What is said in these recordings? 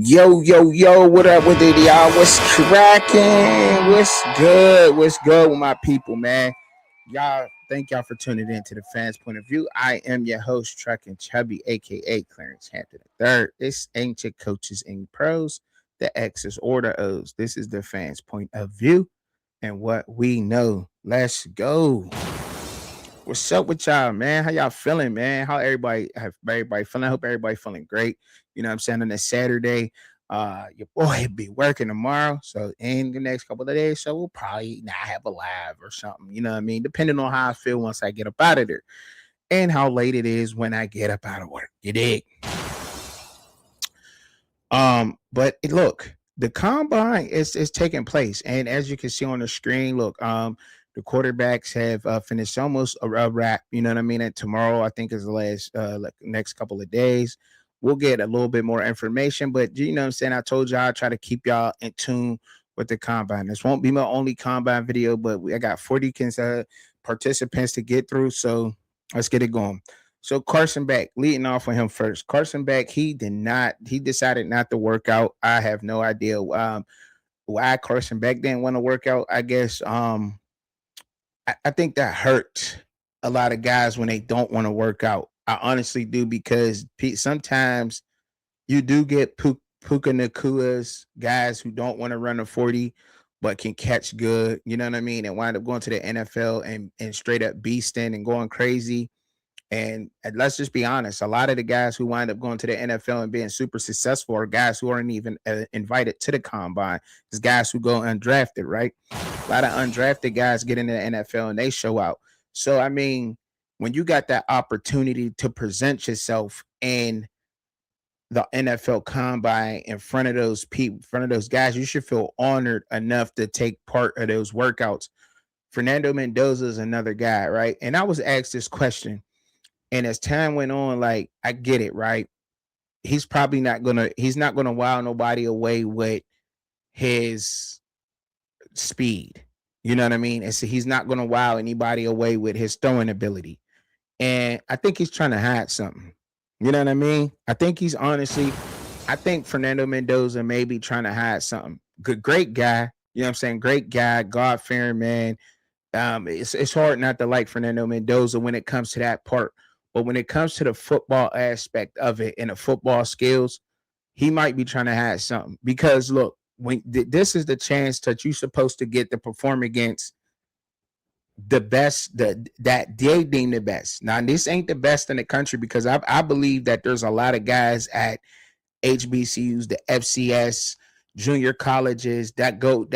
Yo, yo, yo, what up with it, y'all? What's cracking? What's good? What's good with my people, man? Y'all, thank y'all for tuning in to the Fans Point of View. I am your host, Truckin Chubby, aka Clarence Hampton III. It's ancient coaches and pros, the X's or the O's. This is the Fans Point of View and what we know. Let's go. What's up with y'all, man? How y'all feeling, man? How everybody feeling? I hope everybody feeling great. You know what I'm saying? On a Saturday. Your boy be working tomorrow. So in the next couple of days. So we'll probably not have a live or something. You know what I mean? Depending on how I feel once I get up out of there. And how late it is when I get up out of work. You dig? Look, the combine is taking place, and as you can see on the screen, look, the quarterbacks have finished almost a wrap. You know what I mean? And tomorrow, I think, is the last next couple of days. We'll get a little bit more information, but you know what I'm saying. I told y'all I try to keep y'all in tune with the combine. This won't be my only combine video, but I got 40 participants to get through, so let's get it going. So Carson Beck, leading off with him first. Carson Beck, he decided not to work out. I have no idea why Carson Beck didn't want to work out. I guess I think that hurts a lot of guys when they don't want to work out. I honestly do because sometimes you do get Puka Nakua's guys who don't want to run a 40 but can catch good, you know what I mean, and wind up going to the NFL and straight up beasting and going crazy. And let's just be honest, a lot of the guys who wind up going to the NFL and being super successful are guys who aren't even invited to the combine. It's guys who go undrafted, right? A lot of undrafted guys get into the NFL and they show out. So, I mean, when you got that opportunity to present yourself in the NFL combine in front of those people, in front of those guys, you should feel honored enough to take part of those workouts. Fernando Mendoza is another guy, right? And I was asked this question. And as time went on, like I get it, right? He's not gonna wow nobody away with his speed. You know what I mean? And so he's not gonna wow anybody away with his throwing ability. And I think he's trying to hide something. You know what I mean? I think Fernando Mendoza may be trying to hide something. Good, great guy. You know what I'm saying? Great guy, God fearing man. It's hard not to like Fernando Mendoza when it comes to that part. But when it comes to the football aspect of it and the football skills, he might be trying to hide something. Because look, this is the chance that you're supposed to get to perform against the best that they deem the best. Now, this ain't the best in the country because I believe that there's a lot of guys at HBCUs, the FCS, junior colleges that go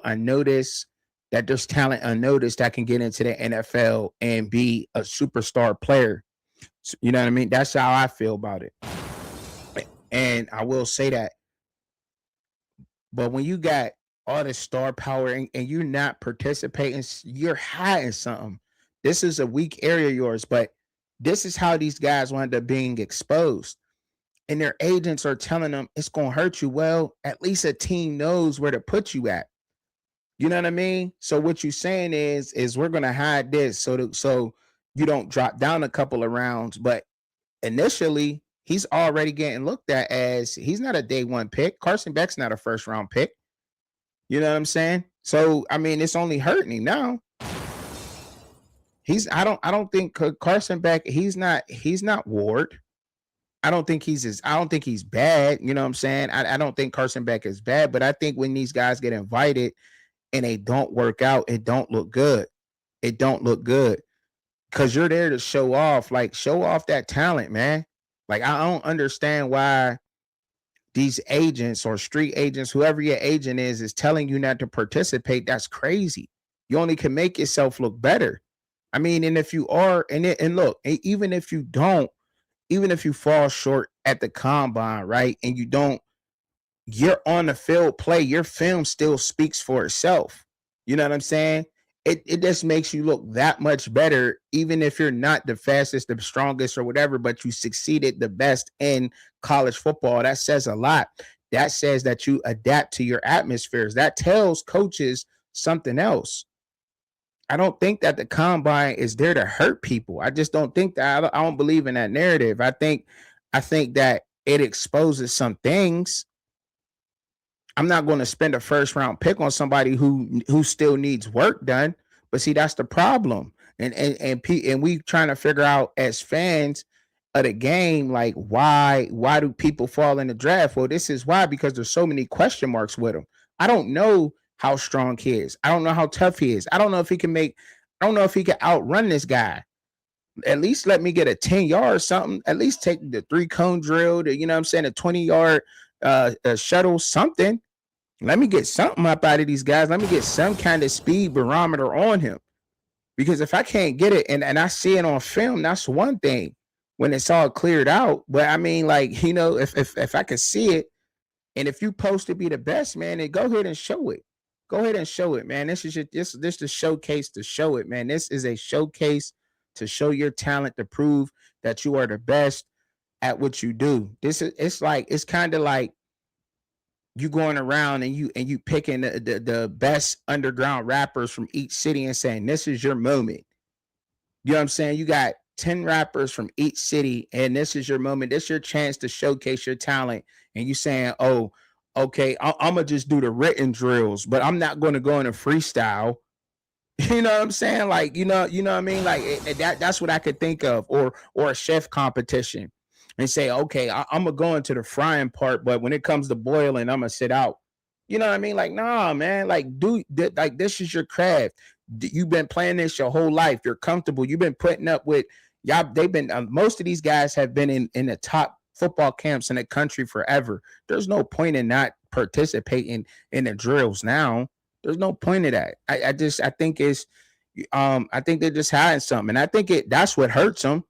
unnoticed, that there's talent unnoticed that can get into the NFL and be a superstar player. So, you know what I mean? That's how I feel about it. And I will say that. But when you got all the star power and you're not participating, you're hiding something. This is a weak area of yours, but this is how these guys wind up being exposed. And their agents are telling them it's going to hurt you. Well, at least a team knows where to put you at. You know what I mean? So what you're saying is we're going to hide this so you don't drop down a couple of rounds. But initially, he's already getting looked at as he's not a day one pick. Carson Beck's not a first round pick. You know what I'm saying? So I mean, it's only hurting him now. I don't think Carson Beck. He's not Ward. I don't think he's bad. You know what I'm saying? I don't think Carson Beck is bad, but I think when these guys get invited and they don't work out, it don't look good. It don't look good because you're there to show off that talent, man. Like I don't understand why these agents or street agents, whoever your agent is telling you not to participate. That's crazy. You only can make yourself look better. I mean, and if you are, and look, even if you don't, even if you fall short at the combine, right, and you don't, you're on the field play, your film still speaks for itself. You know what I'm saying? It just makes you look that much better, even if you're not the fastest, the strongest, or whatever, but you succeeded the best in college football. That says a lot. That says that you adapt to your atmospheres. That tells coaches something else. I don't think that the combine is there to hurt people. I just don't think that. I don't believe in that narrative. I think that it exposes some things. I'm not going to spend a first round pick on somebody who still needs work done. But see, that's the problem. And we trying to figure out as fans of the game, like why do people fall in the draft? Well, this is why, because there's so many question marks with him. I don't know how strong he is. I don't know how tough he is. I don't know if he can make. I don't know if he can outrun this guy. At least let me get a 10 yard something. At least take the 3 cone drill, you know what I'm saying, a 20 yard shuttle, something. Let me get something up out of these guys. Let me get some kind of speed barometer on him. Because if I can't get it and I see it on film, that's one thing when it's all cleared out. But I mean, like, if I can see it, and if you post to be the best, man, then go ahead and show it. Go ahead and show it, man. This is this the showcase to show it, man. This is a showcase to show your talent, to prove that you are the best at what you do. It's kind of like you going around and you picking the best underground rappers from each city and saying, this is your moment. You know what I'm saying? You got 10 rappers from each city, and this is your moment. This is your chance to showcase your talent. And you saying, oh, okay, I'm gonna just do the written drills, but I'm not going to go in a freestyle. You know what I'm saying? Like, you know what I mean? Like that's what I could think of, or a chef competition, and say, okay, I'm gonna go into the frying part, but when it comes to boiling, I'm gonna sit out. You know what I mean? Like, nah, man. Like, like this is your craft. You've been playing this your whole life. You're comfortable. You've been putting up with y'all. They've been most of these guys have been in the top football camps in the country forever. There's no point in not participating in the drills now. There's no point of that. I think it's I think they're just hiding something. And I think that's what hurts them.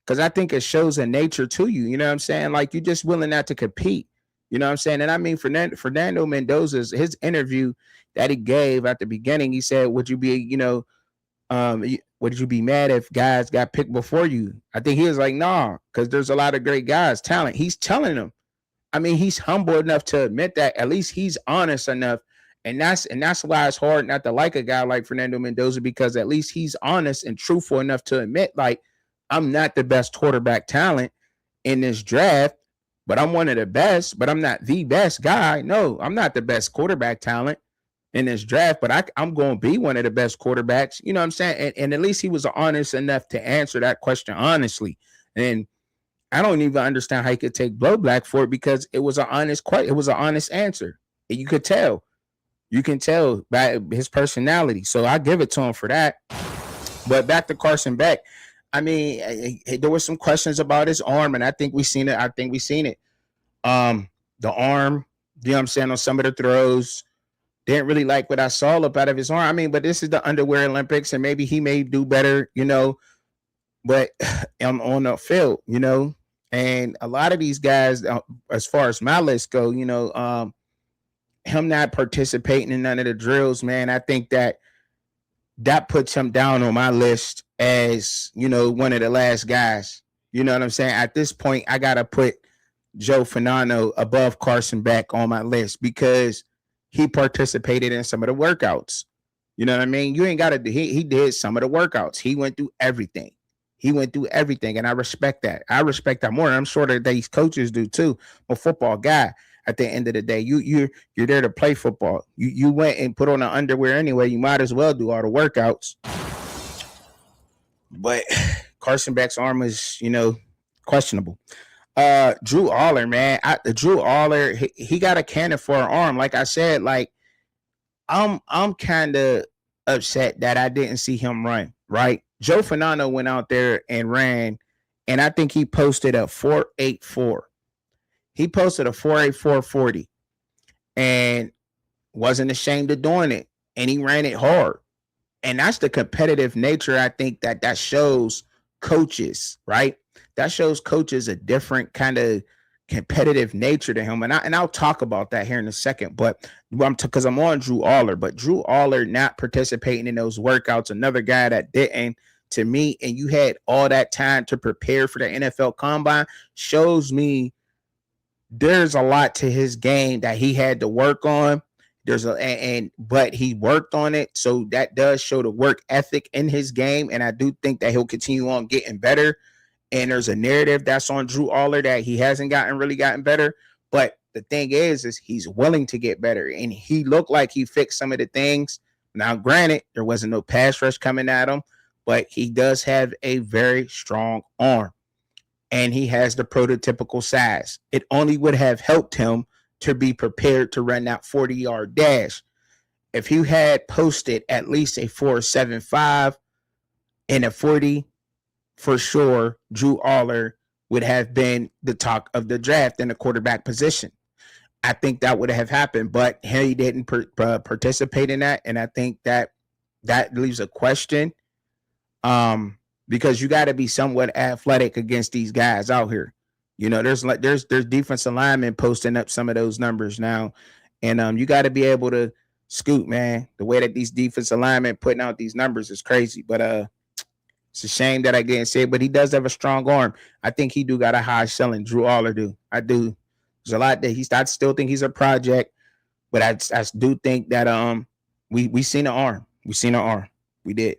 Because I think it shows a nature to you. You know what I'm saying? Like, you're just willing not to compete. You know what I'm saying? And I mean, Fernando Mendoza's his interview that he gave at the beginning, he said, would you be, would you be mad if guys got picked before you? I think he was like, nah, because there's a lot of great guys, talent. He's telling them. I mean, he's humble enough to admit that. At least he's honest enough. And that's why it's hard not to like a guy like Fernando Mendoza, because at least he's honest and truthful enough to admit, like, I'm not the best quarterback talent in this draft, but I'm one of the best, but I'm not the best guy. No, I'm not the best quarterback talent in this draft, but I'm going to be one of the best quarterbacks. You know what I'm saying? And at least he was honest enough to answer that question honestly. And I don't even understand how he could take blowback for it, because it was an honest question. It was an honest answer. And you could tell. You can tell by his personality. So I give it to him for that. But back to Carson Beck. I mean, there were some questions about his arm, and I think we seen it. The arm, you know what I'm saying, on some of the throws. Didn't really like what I saw up out of his arm. I mean, but this is the underwear Olympics, and maybe he may do better, but on the field, and a lot of these guys, as far as my list go, him not participating in none of the drills, man, I think that puts him down on my list as, one of the last guys. You know what I'm saying? At this point, I got to put Joe Finano above Carson Beck on my list, because he participated in some of the workouts. You know what I mean? You ain't got to, he did some of the workouts. He went through everything. And I respect that. I respect that more. And I'm sure that these coaches do too. I'm a football guy. At the end of the day, you're there to play football. You went and put on the underwear anyway. You might as well do all the workouts. But Carson Beck's arm is, questionable. Drew Aller, man. Drew Aller, he got a cannon for an arm. Like I said, like I'm kind of upset that I didn't see him run, right? Joe Finano went out there and ran, and I think he posted a 4.84. He posted a 4.84 and wasn't ashamed of doing it. And he ran it hard. And that's the competitive nature. I think that shows coaches, right? That shows coaches a different kind of competitive nature to him. And I'll talk about that here in a second. But because I'm on Drew Aller, but Drew Aller not participating in those workouts, another guy that didn't, to me, and you had all that time to prepare for the NFL Combine, shows me there's a lot to his game that he had to work on. But he worked on it. So that does show the work ethic in his game. And I do think that he'll continue on getting better. And there's a narrative that's on Drew Aller that he hasn't really gotten better. But the thing is he's willing to get better. And he looked like he fixed some of the things. Now, granted, there wasn't no pass rush coming at him, but he does have a very strong arm. And he has the prototypical size. It only would have helped him to be prepared to run that 40-yard dash. If you had posted at least a 4.75 and a 40, for sure, Drew Aller would have been the talk of the draft in the quarterback position. I think that would have happened, but he didn't participate in that, and I think that leaves a question. Because you got to be somewhat athletic against these guys out here. You know, there's defensive linemen posting up some of those numbers now, and you got to be able to scoot, man. The way that these defensive linemen putting out these numbers is crazy, but it's a shame that I didn't say it, but he does have a strong arm. I think he do got a high ceiling. Drew Aller do. I do. There's a lot that I still think he's a project, but I do think that we seen an arm. We seen an arm. We did.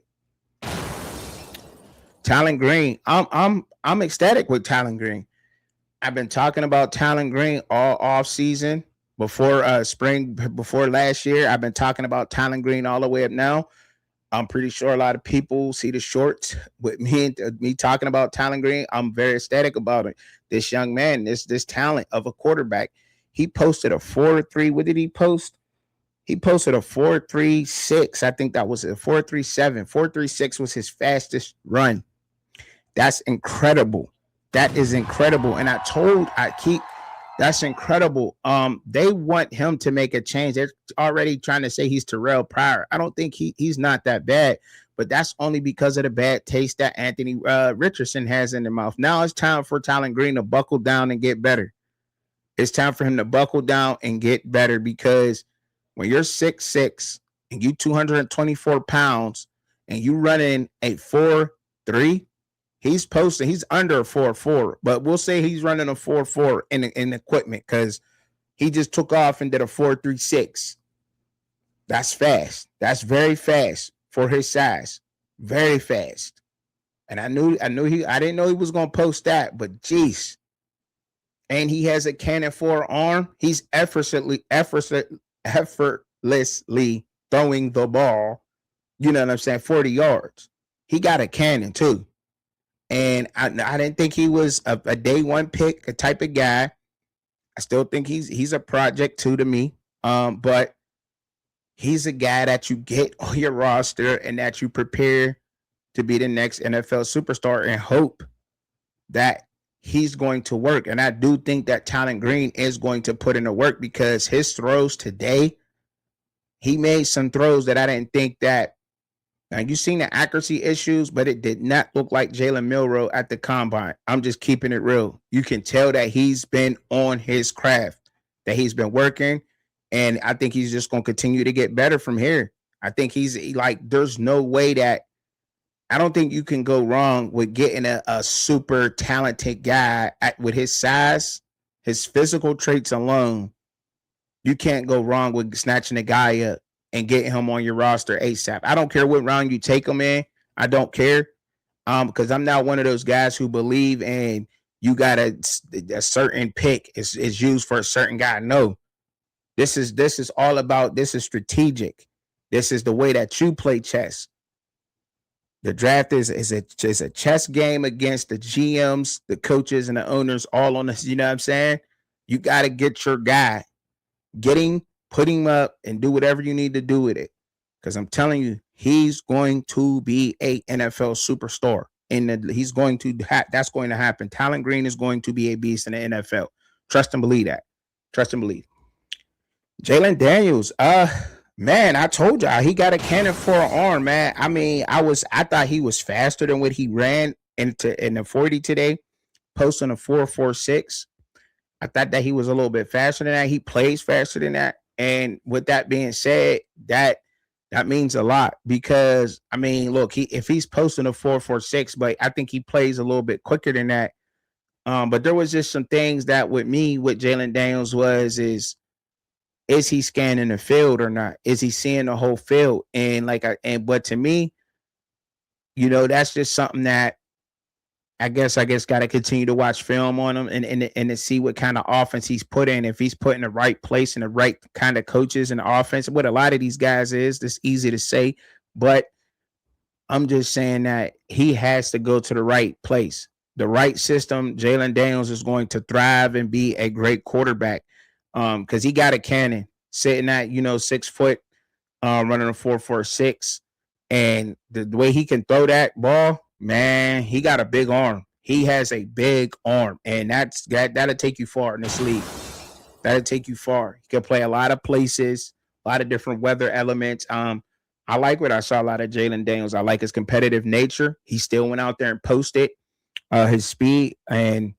Talon Green. I'm ecstatic with Talon Green. I've been talking about Talon Green all off season before spring, before last year. I've been talking about Talon Green all the way up now. I'm pretty sure a lot of people see the shorts with me talking about Talon Green. I'm very ecstatic about it. This young man, this talent of a quarterback. He posted a 4.3. What did he post? He posted a 4.36. I think that was a 4.37. 4.36 was his fastest run. That's incredible. That is incredible. And that's incredible. They want him to make a change. They're already trying to say he's Terrell Pryor. I don't think he's not that bad, but that's only because of the bad taste that Anthony Richardson has in their mouth. Now it's time for Talon Green to buckle down and get better. It's time for him to buckle down and get better, because when you're 6'6" and you 224 pounds and you running a 4.3, he's under a 4.4, but we'll say he's running a 4.4 in equipment, because he just took off and did a 4.36. That's fast. That's very fast for his size. Very fast. And I didn't know he was gonna post that, but geez. And he has a cannon for arm. He's effortlessly throwing the ball. You know what I'm saying? 40 yards. He got a cannon too. And I didn't think he was a day one pick, a type of guy. I still think he's a project too to me. But he's a guy that you get on your roster and that you prepare to be the next NFL superstar and hope that he's going to work. And I do think that Talon Green is going to put in the work, because his throws today, he made some throws that I didn't think that. Now, you've seen the accuracy issues, but it did not look like Jalen Milroe at the combine. I'm just keeping it real. You can tell that he's been on his craft, that he's been working, and I think he's just going to continue to get better from here. I think there's no way that, I don't think you can go wrong with getting a super talented guy with his size, his physical traits alone. You can't go wrong with snatching a guy up and getting him on your roster ASAP. I don't care what round you take him in. I don't care. Because I'm not one of those guys who believe in you got a certain pick is used for a certain guy. No. This is all about, this is strategic. This is the way that you play chess. The draft is a chess game against the GMs, the coaches, and the owners all on this. You know what I'm saying? You got to get your guy. Put him up and do whatever you need to do with it. Because I'm telling you, he's going to be a NFL superstar. He's going to that's going to happen. Talon Green is going to be a beast in the NFL. Trust and believe that. Trust and believe. Jalen Daniels, man, I told y'all he got a cannon for an arm, man. I mean, I thought he was faster than what he ran in the 40 today, posting a 4.46. I thought that he was a little bit faster than that. He plays faster than that. And with that being said, that means a lot, because I mean, look, if he's posting a 4.46, but I think he plays a little bit quicker than that. But there was just some things that with Jalen Daniels is he scanning the field or not? Is he seeing the whole field? And but to me, that's just something that I guess got to continue to watch film on him and to see what kind of offense he's put in. If he's put in the right place and the right kind of coaches in the offense, what a lot of these guys is. That's easy to say, but I'm just saying that he has to go to the right place, the right system. Jalen Daniels is going to thrive and be a great quarterback because he got a cannon sitting at 6 foot, running a 4.46, and the way he can throw that ball, man, he got a big arm. He has a big arm, and that'll take you far in this league. That'll take you far. He can play a lot of places, a lot of different weather elements. I like what I saw a lot of Jalen Daniels. I like his competitive nature. He still went out there and posted his speed and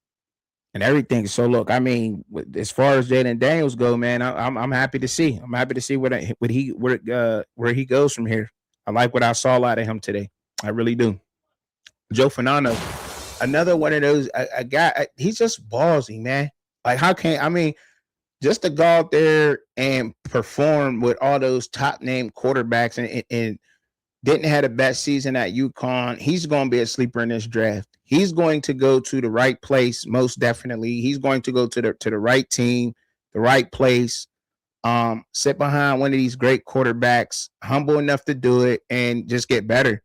everything. So look, I mean, as far as Jalen Daniels go, man, I'm happy to see. I'm happy to see where he goes from here. I like what I saw a lot of him today. I really do. Joe Fanano, another one of those a guy. He's just ballsy, man. Like how can I mean? Just to go out there and perform with all those top name quarterbacks and didn't have the best season at UConn. He's going to be a sleeper in this draft. He's going to go to the right place, most definitely. He's going to go to the right team, the right place. Sit behind one of these great quarterbacks, humble enough to do it, and just get better.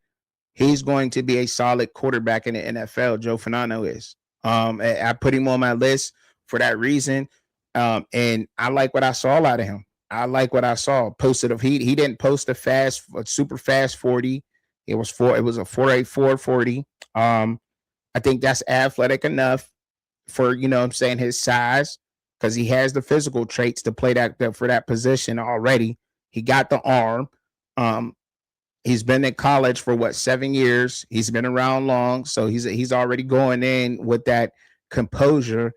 He's going to be a solid quarterback in the NFL. Joe Fanano is. I put him on my list for that reason. And I like what I saw out of him. I like what I saw. Posted of he didn't post a super fast 40. It was a 4.84 40. I think that's athletic enough for what I'm saying, his size, because he has the physical traits to play for that position already. He got the arm. He's been in college for 7 years. He's been around long, so he's already going in with that composure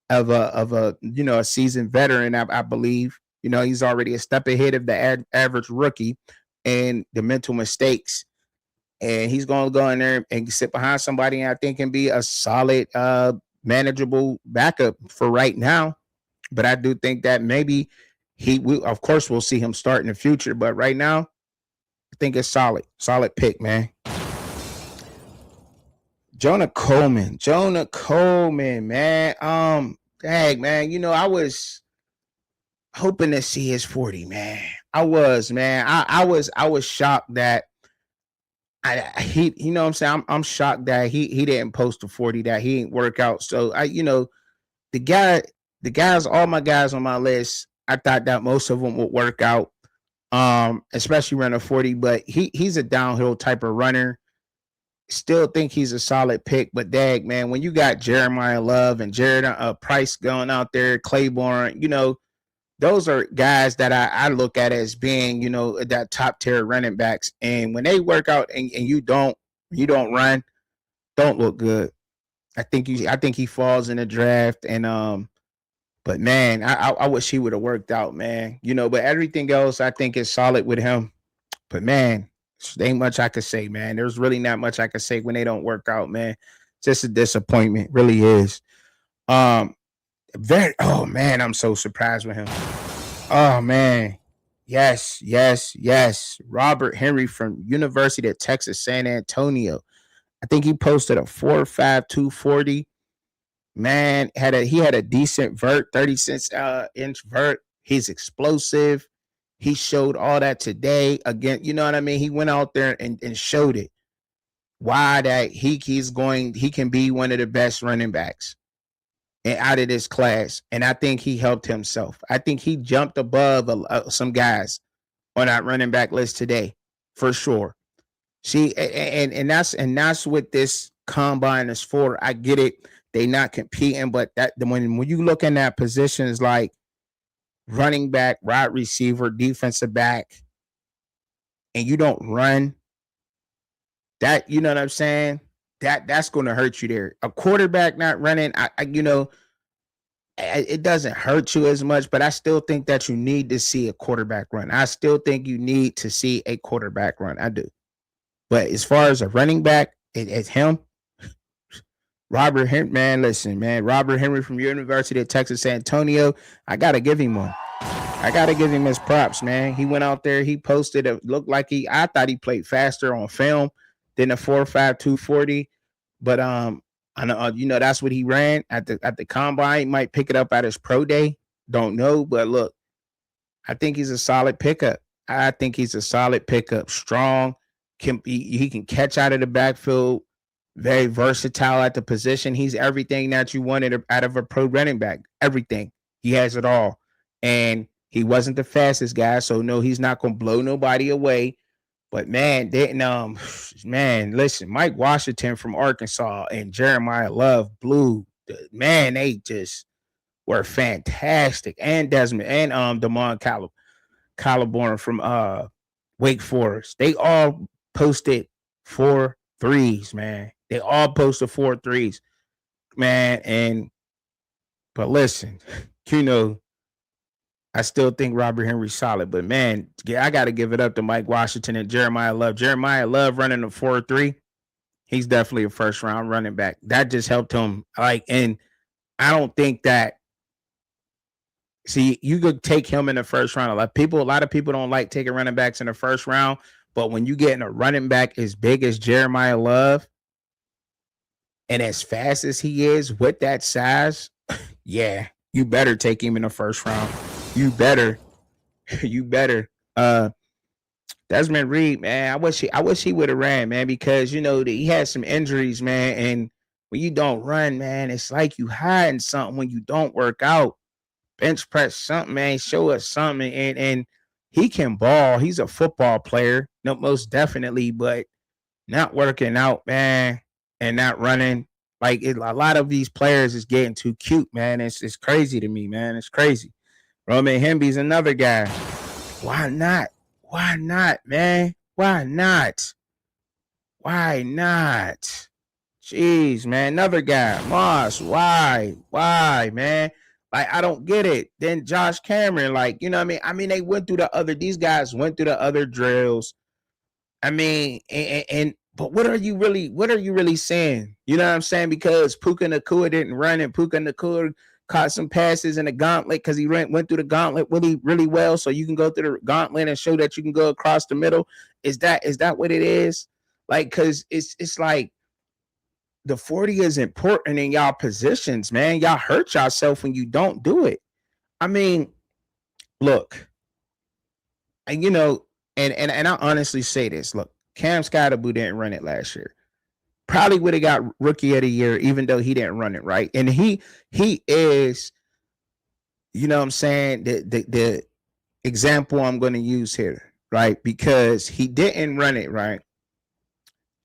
of a seasoned veteran. I believe he's already a step ahead of the average rookie and the mental mistakes, and he's going to go in there and sit behind somebody, and I think can be a solid manageable backup for right now. But I do think that maybe of course we'll see him start in the future, but right now I think it's solid pick, man. Jonah Coleman, man. Dang, man. I was hoping to see his 40, man. I was, man. I was shocked that he, what I'm saying? I'm shocked that he didn't post a 40, that he didn't work out. So the guys, all my guys on my list, I thought that most of them would work out. Especially running a 40, but he's a downhill type of runner. Still think he's a solid pick, but dag, man, when you got Jeremiah Love and Jared Price going out there, Claiborne, those are guys that I look at as being, that top tier running backs. And when they work out and you don't run, don't look good. I think he falls in the draft. And but man, I wish he would have worked out, man. But everything else I think is solid with him. But man, there ain't much I could say, man. There's really not much I could say when they don't work out, man. Just a disappointment, really is. Oh man, I'm so surprised with him. Oh man, yes. Robert Henry from University of Texas, San Antonio. I think he posted a 4.5 240. Man, he had a decent vert, 36-inch vert. He's explosive. He showed all that today. Again, you know what I mean? He went out there and showed it. Why that he can be one of the best running backs and out of this class. And I think he helped himself. I think he jumped above some guys on that running back list today, for sure. See, and that's what this combine is for. I get it. They not competing, but that when you look in that positions like running back, wide receiver, defensive back, and you don't run, that, you know what I'm saying? That's going to hurt you there. A quarterback not running, it doesn't hurt you as much, but I still think that you need to see a quarterback run. I still think you need to see a quarterback run. I do. But as far as a running back, it's him. Robert Henry, man, listen, man. Robert Henry from University of Texas, San Antonio. I got to give him one. I got to give him his props, man. He went out there. He posted. It looked like I thought he played faster on film than a 4.5 240. But I know, that's what he ran at the combine. He might pick it up at his pro day. Don't know, but look, I think he's a solid pickup. I think he's a solid pickup. Strong, he can catch out of the backfield. Very versatile at the position. He's everything that you wanted out of a pro running back. Everything. He has it all. And he wasn't the fastest guy, so no, he's not gonna blow nobody away. But man, didn't man, listen, Mike Washington from Arkansas and Jeremiah Love Blue, man, they just were fantastic. And Desmond and Damon Caliborn from Wake Forest. They all posted 4 3s, man. They all posted 4 3s, man. But listen, you know, I still think Robert Henry's solid, but man, I got to give it up to Mike Washington and Jeremiah Love. Jeremiah Love running a 4-3. He's definitely a first round running back. That just helped him. And I don't think that. See, you could take him in the first round. A lot of people don't like taking running backs in the first round, but when you get in a running back as big as Jeremiah Love and as fast as he is with that size, yeah, you better take him in the first round. You better. Desmond Reed, man, I wish he would have ran, man, because he had some injuries, man. And when you don't run, man, it's like you hiding something when you don't work out. Bench press something, man. Show us something. And he can ball. He's a football player, no, most definitely, but not working out, man, and not running. A lot of these players is getting too cute, man. It's crazy to me, man. It's crazy. Roman Hemby's another guy. Why not? Why not, man? Why not? Why not? Jeez, man. Another guy. Moss. Why, man? I don't get it. Then Josh Cameron, they went through these guys went through the other drills. But what are you really saying? You know what I'm saying? Because Puka Nacua didn't run, and Puka Nacua caught some passes in the gauntlet because he went through the gauntlet really, really well. So you can go through the gauntlet and show that you can go across the middle. Is that what it is? Because it's like the 40 is important in y'all positions, man. Y'all hurt yourself when you don't do it. Look, and I honestly say this. Look, Cam Scottaboo didn't run it last year. Probably would have got rookie of the year, even though he didn't run it, right? And he is, you know what I'm saying, the example I'm going to use here, right? Because he didn't run it, right?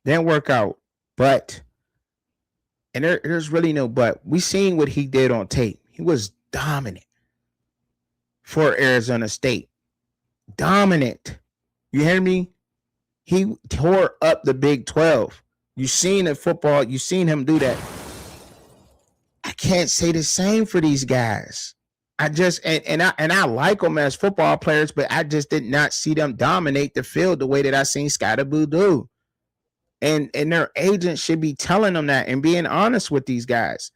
Didn't work out, but, and there's really no but. We seen what he did on tape. He was dominant for Arizona State. Dominant. You hear me? He tore up the Big 12. You seen it football. You seen him do that. I can't say the same for these guys. I just and I like them as football players, but I just did not see them dominate the field the way that I seen Scottaboo do. And their agents should be telling them that and being honest with these guys.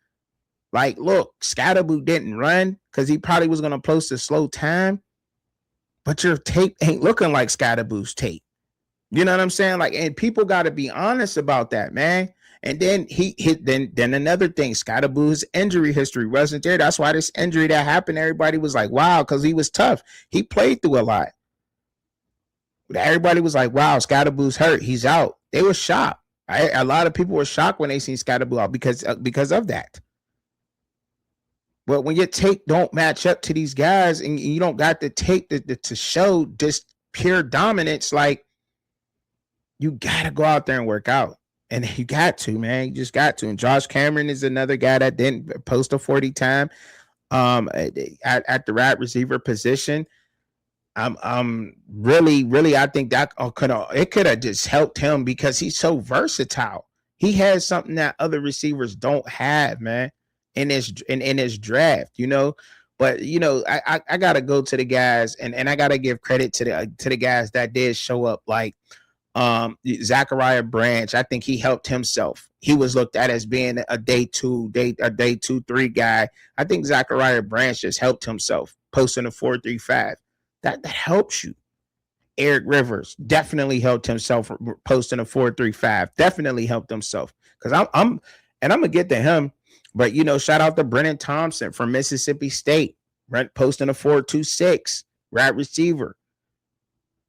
Like, look, Scottaboo didn't run because he probably was going to post a slow time, but your tape ain't looking like Scottaboo's tape. You know what I'm saying? And people got to be honest about that, man. And then then another thing, Scottaboo's injury history wasn't there. That's why this injury that happened, everybody was like, wow, because he was tough. He played through a lot. Everybody was like, wow, Scottaboo's hurt. He's out. They were shocked. A lot of people were shocked when they seen Scottaboo out because of that. But when your tape don't match up to these guys and you don't got the tape to show just pure dominance, you got to go out there and work out. And you got to, man. You just got to. And Josh Cameron is another guy that didn't post a 40 time at the wide receiver position. I'm really, I think that could have just helped him because he's so versatile. He has something that other receivers don't have, man, in his draft, But I gotta go to the guys and I gotta give credit to the guys that did show up, like Zachariah Branch. I think he helped himself. He was looked at as being a day 2-3 guy. I think Zachariah Branch just helped himself, posting a 4.35. That helps you. Eric Rivers definitely helped himself, posting a 4.35. Definitely helped himself because I'm And I'm gonna get to him, but shout out to Brennan Thompson from Mississippi State, right? Posting a 4.26, right receiver.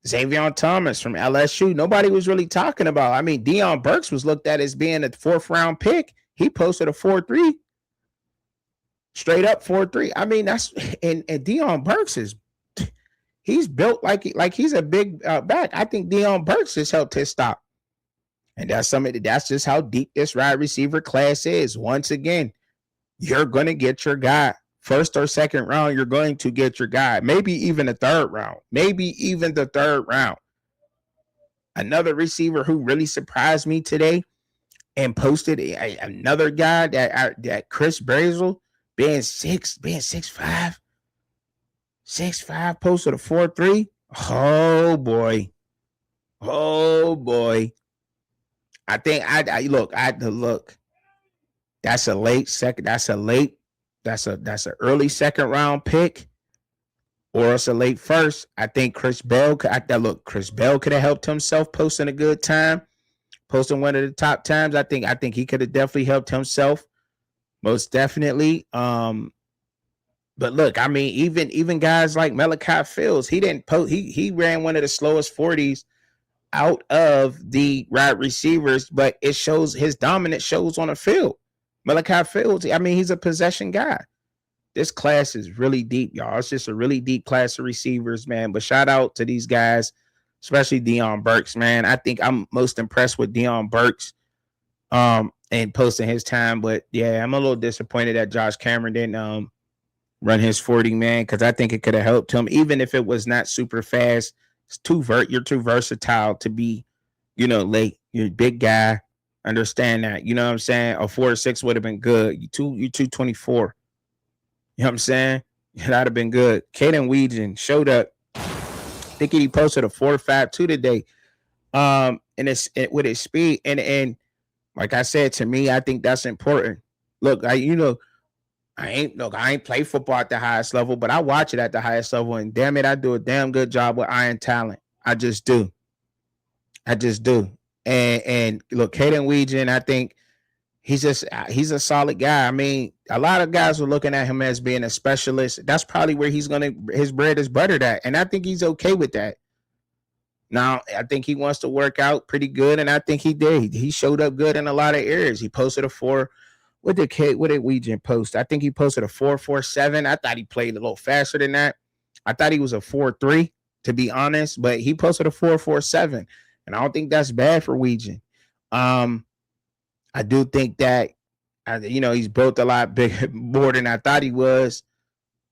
Xavier Thomas from LSU. Nobody was really talking about. I mean, Deion Burks was looked at as being a 4th-round pick. He posted a 4.3, straight up 4.3. I mean, that's and Deion Burks he's built like he's a big back. I think Deion Burks just helped his stock. And that's just how deep this wide receiver class is. Once again, you're going to get your guy. 1st or 2nd round, you're going to get your guy. Maybe even the 3rd round. Maybe even the 3rd round. Another receiver who really surprised me today and posted another guy that Chris Brazel, being 6'5", 6'5", posted a 4.3. Oh boy. I think look. That's a late second. That's an early 2nd round pick, or it's a late 1st. I think Chris Bell could have helped himself posting a good time, posting one of the top times. I think he could have definitely helped himself, most definitely. But look, I mean, even guys like Malachi Fields, he didn't post. He ran one of the slowest 40s out of the wide receivers, but it shows his dominance shows on the field. Malachi Fields, I mean, he's a possession guy. This class is really deep, y'all. It's just a really deep class of receivers, man. But shout out to these guys, especially Deion Burks, man. I think I'm most impressed with Deion Burks and posting his time. But yeah, I'm a little disappointed that Josh Cameron didn't run his 40, man, because I think it could have helped him, even if it was not super fast. You're too versatile to be, late. You're a big guy. Understand that. You know what I'm saying? A 4.6 would have been good. You 224. You know what I'm saying? That'd have been good. Caden Weegan showed up. I think he posted a 4.52 today. And it's with his speed. And like I said, to me, I think that's important. Look, I ain't play football at the highest level, but I watch it at the highest level, and damn it, I do a damn good job with iron talent. I just do. And look, Caden Weegan, I think he's a solid guy. I mean, a lot of guys were looking at him as being a specialist. That's probably where his bread is buttered at, and I think he's okay with that. Now, I think he wants to work out pretty good, and I think he did. He showed up good in a lot of areas. He posted a 4. What did Weegan post? I think he posted a 4.47. I thought he played a little faster than that. I thought he was a 4.3, to be honest, but he posted a 4.47, and I don't think that's bad for Weegan. I do think that he's built a lot bigger, more than I thought he was,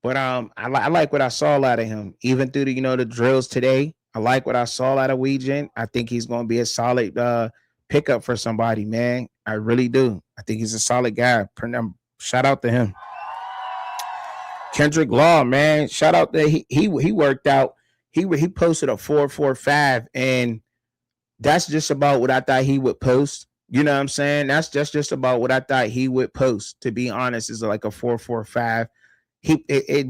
but I like what I saw out of him, even through the drills today. I like what I saw out of Weegan. I think he's going to be a solid pickup for somebody, man. I really do. I think he's a solid guy. Shout out to him. Kendrick Law, man. Shout out to he worked out. He posted a 4.45, and that's just about what I thought he would post. You know what I'm saying? That's just about what I thought he would post. To be honest, is like a 4.45.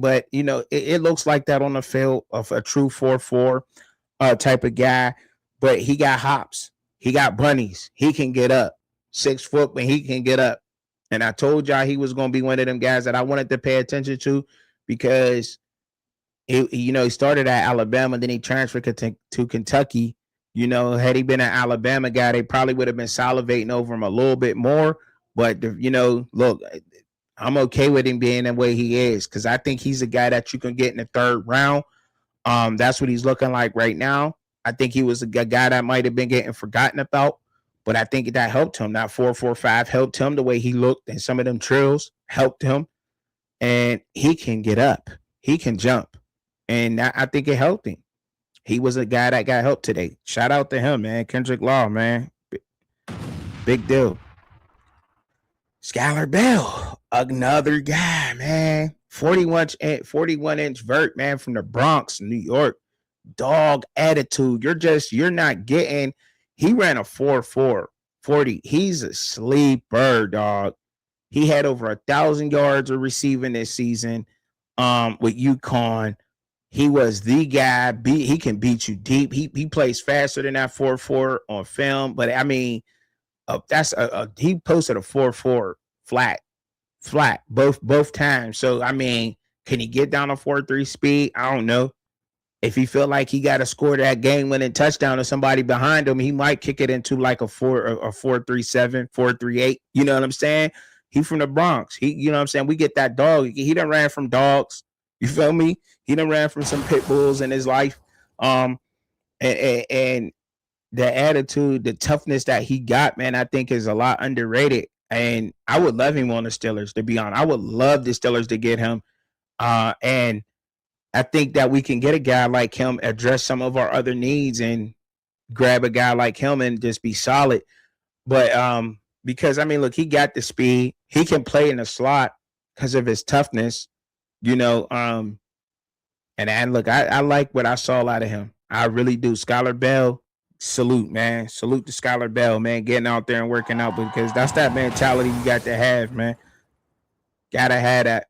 But it looks like that on the field of a true 4.4 type of guy. But he got hops. He got bunnies. He can get up. 6 foot, but he can get up. And I told y'all he was going to be one of them guys that I wanted to pay attention to, because he started at Alabama, then he transferred to Kentucky. Had he been an Alabama guy, they probably would have been salivating over him a little bit more. But look, I'm okay with him being the way he is, because I think he's a guy that you can get in the 3rd round. That's what he's looking like right now. I think he was a guy that might have been getting forgotten about, but I think that helped him. That 4.45 helped him. The way he looked and some of them drills helped him. And he can get up. He can jump. And I think it helped him. He was a guy that got help today. Shout out to him, man. Kendrick Law, man. Big deal. Skylar Bell, another guy, man. 41-inch vert, man, from the Bronx, New York. Dog attitude. You're not getting. He ran a 4.4 40. He's a sleeper, dog. He had over 1,000 yards of receiving this season with UConn. He was the guy. He can beat you deep. He plays faster than that 4.4 on film. But I mean, That's a he posted a 4-4 flat, both times. So I mean, can he get down a 4-3 speed? I don't know. If he feel like he got to score that game winning touchdown or somebody behind him, he might kick it into like a 4-3-7, 4-3-8. You know what I'm saying? He from the Bronx. You know what I'm saying? We get that dog. He done ran from dogs. You feel me? He done ran from some pit bulls in his life. Um, and the attitude, the toughness that he got, man, I think is a lot underrated. And I would love him on the Steelers, to be honest. I would love the Steelers to get him. And I think that we can get a guy like him, address some of our other needs, and grab a guy like him and just be solid. But because I mean, look, he got the speed. He can play in the slot because of his toughness, you know. And look, I like what I saw out of him. I really do. Skylar Bell, salute, man. Salute to Skylar Bell, man, getting out there and working out, because that's that mentality you got to have, man. Gotta have that.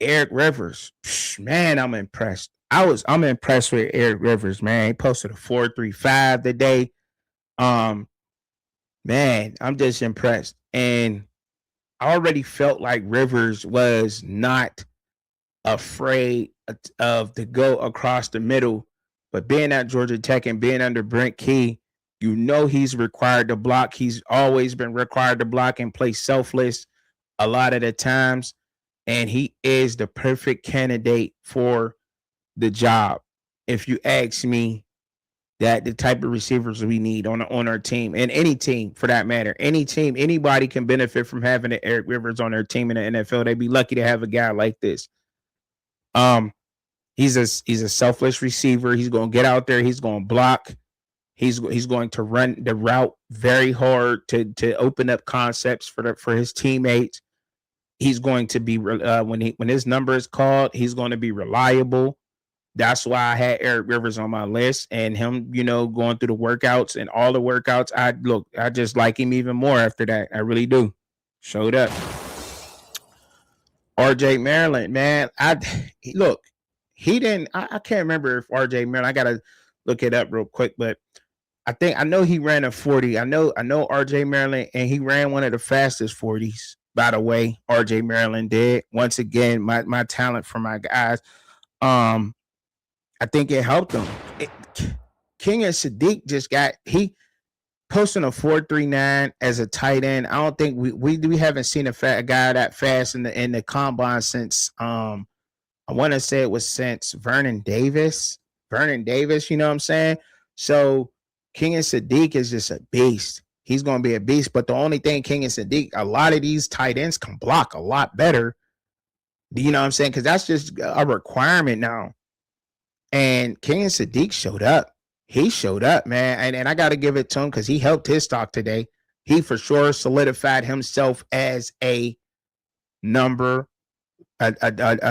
Eric Rivers, man, I'm impressed. I'm impressed with Eric Rivers, man. He posted a 4.35 today. Man, I'm just impressed. And I already felt like Rivers was not afraid of to go across the middle, but being at Georgia Tech and being under Brent Key, you know he's required to block. He's always been required to block and play selfless a lot of the times. And he is the perfect candidate for the job. If you ask me, that the type of receivers we need on our team, and any team for that matter, any team, anybody can benefit from having an Eric Rivers on their team in the NFL. They'd be lucky to have a guy like this. He's a selfless receiver. He's going to get out there. He's going to block. He's going to run the route very hard to open up concepts for his teammates. He's going to be when his number is called, he's going to be reliable. That's why I had Eric Rivers on my list, and him, you know, going through the workouts and all the workouts. I just like him even more after that. I really do. Showed up. RJ Maryland, man. He didn't. I can't remember if RJ Maryland. I gotta look it up real quick, but I know he ran a 40. I know RJ Maryland, and he ran one of the fastest 40s. By the way, RJ Maryland did. Once again, my talent for my guys. I think it helped him. King and Sadiq he posting a 4.39 as a tight end. I don't think we haven't seen a guy that fast in the combine since I want to say it was since Vernon Davis. Vernon Davis, you know what I'm saying? So King and Sadiq is just a beast. He's going to be a beast. But the only thing, King and Sadiq, a lot of these tight ends can block a lot better. You know what I'm saying? Because that's just a requirement now. And King and Sadiq showed up. He showed up, man. And I got to give it to him because he helped his stock today. He for sure solidified himself as a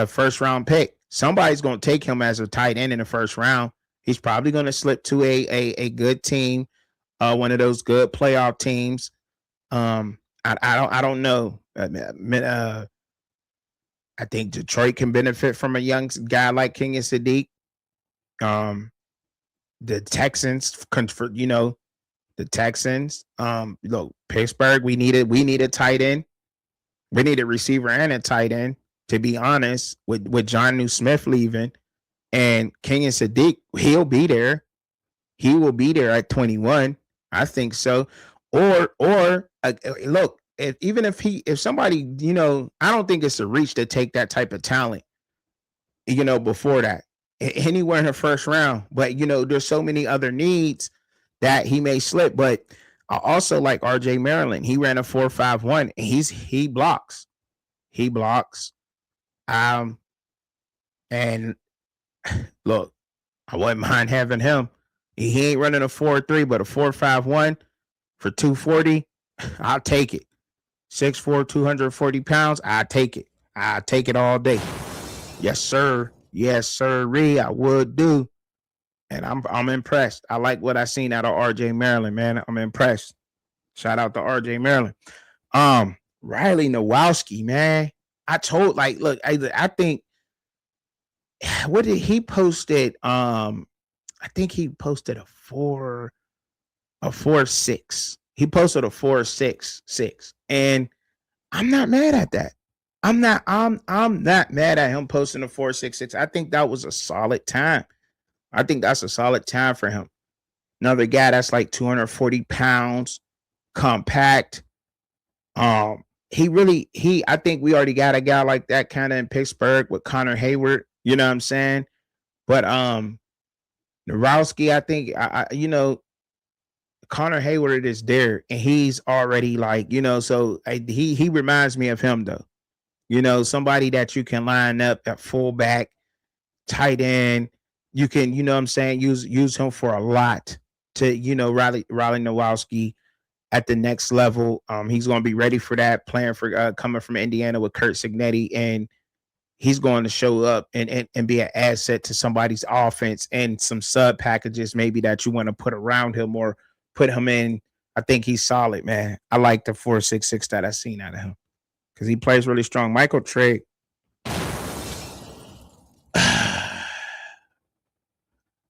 first round pick. Somebody's going to take him as a tight end in the first round. He's probably going to slip to a good team, one of those good playoff teams. I don't know. I think Detroit can benefit from a young guy like King and Sadiq. The Texans, look, Pittsburgh, we need a tight end. We need a receiver and a tight end, to be honest, with Jonnu Smith leaving. And King and Sadiq, he'll be there. He will be there at 21. I think so. Or look, if somebody, I don't think it's a reach to take that type of talent, before that, anywhere in the first round. But, there's so many other needs that he may slip. But I also like RJ Maryland. He ran a 4.51 and he blocks. He blocks. And look, I wouldn't mind having him. He ain't running a 4.3, but a 4.51 for 240. I'll take it. 6'4", 240 pounds. I take it. I take it all day. Yes, sir. Yes, sir. I would do. And I'm impressed. I like what I seen out of RJ Maryland, man. I'm impressed. Shout out to RJ Maryland. Riley Nowalski, man. I think what did he posted? I think he posted a 4.6. He posted a 4.66, and I'm not mad at that. I'm not mad at him posting a 4.66. I think that was a solid time. I think that's a solid time for him. Another guy that's like 240 pounds, compact. He I think we already got a guy like that kind of in Pittsburgh with Connor Hayward. You know what I'm saying? But Narowski, I think Connor Hayward is there, and he's already like, so he reminds me of him though. Somebody that you can line up at fullback, tight end. You can, what I'm saying, use him for a lot to, Riley Nowalski at the next level. He's going to be ready for that, playing for coming from Indiana with Kurt Signetti, and he's going to show up and be an asset to somebody's offense and some sub packages maybe that you want to put around him or put him in. I think he's solid, man. I like the 4.66 that I seen out of him because he plays really strong. Michael Trigg.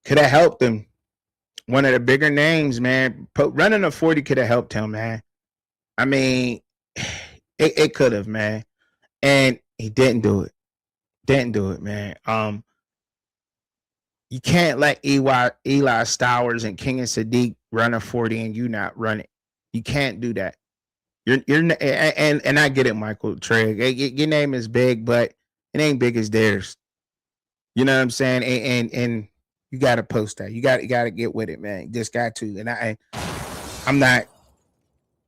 Could have helped him. One of the bigger names, man. Running a 40 could have helped him, man. I mean, it could have, man. And he didn't do it. Didn't do it, man. You can't let Eli Stowers and King and Sadiq run a 40 and you not run it. You can't do that. You're and I get it, Michael Trigg. Your name is big, but it ain't big as theirs. You know what I'm saying? And you got to post that. You got to get with it, man. Just got to. And I'm not,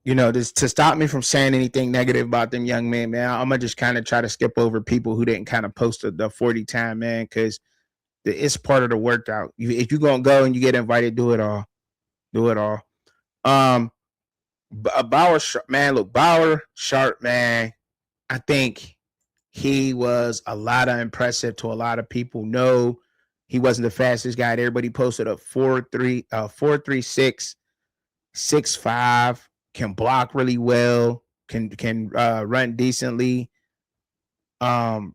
just to stop me from saying anything negative about them young men, man. I'm gonna just kind of try to skip over people who didn't kind of post the 40 time, man, because it's part of the workout. If you're gonna go and you get invited, do it all. Do it all. Bauer, man, look, Bauer Sharp, man. I think he was a lot of impressive to a lot of people. No, he wasn't the fastest guy there, but he posted a 4.36, 6.5, can block really well, can run decently, can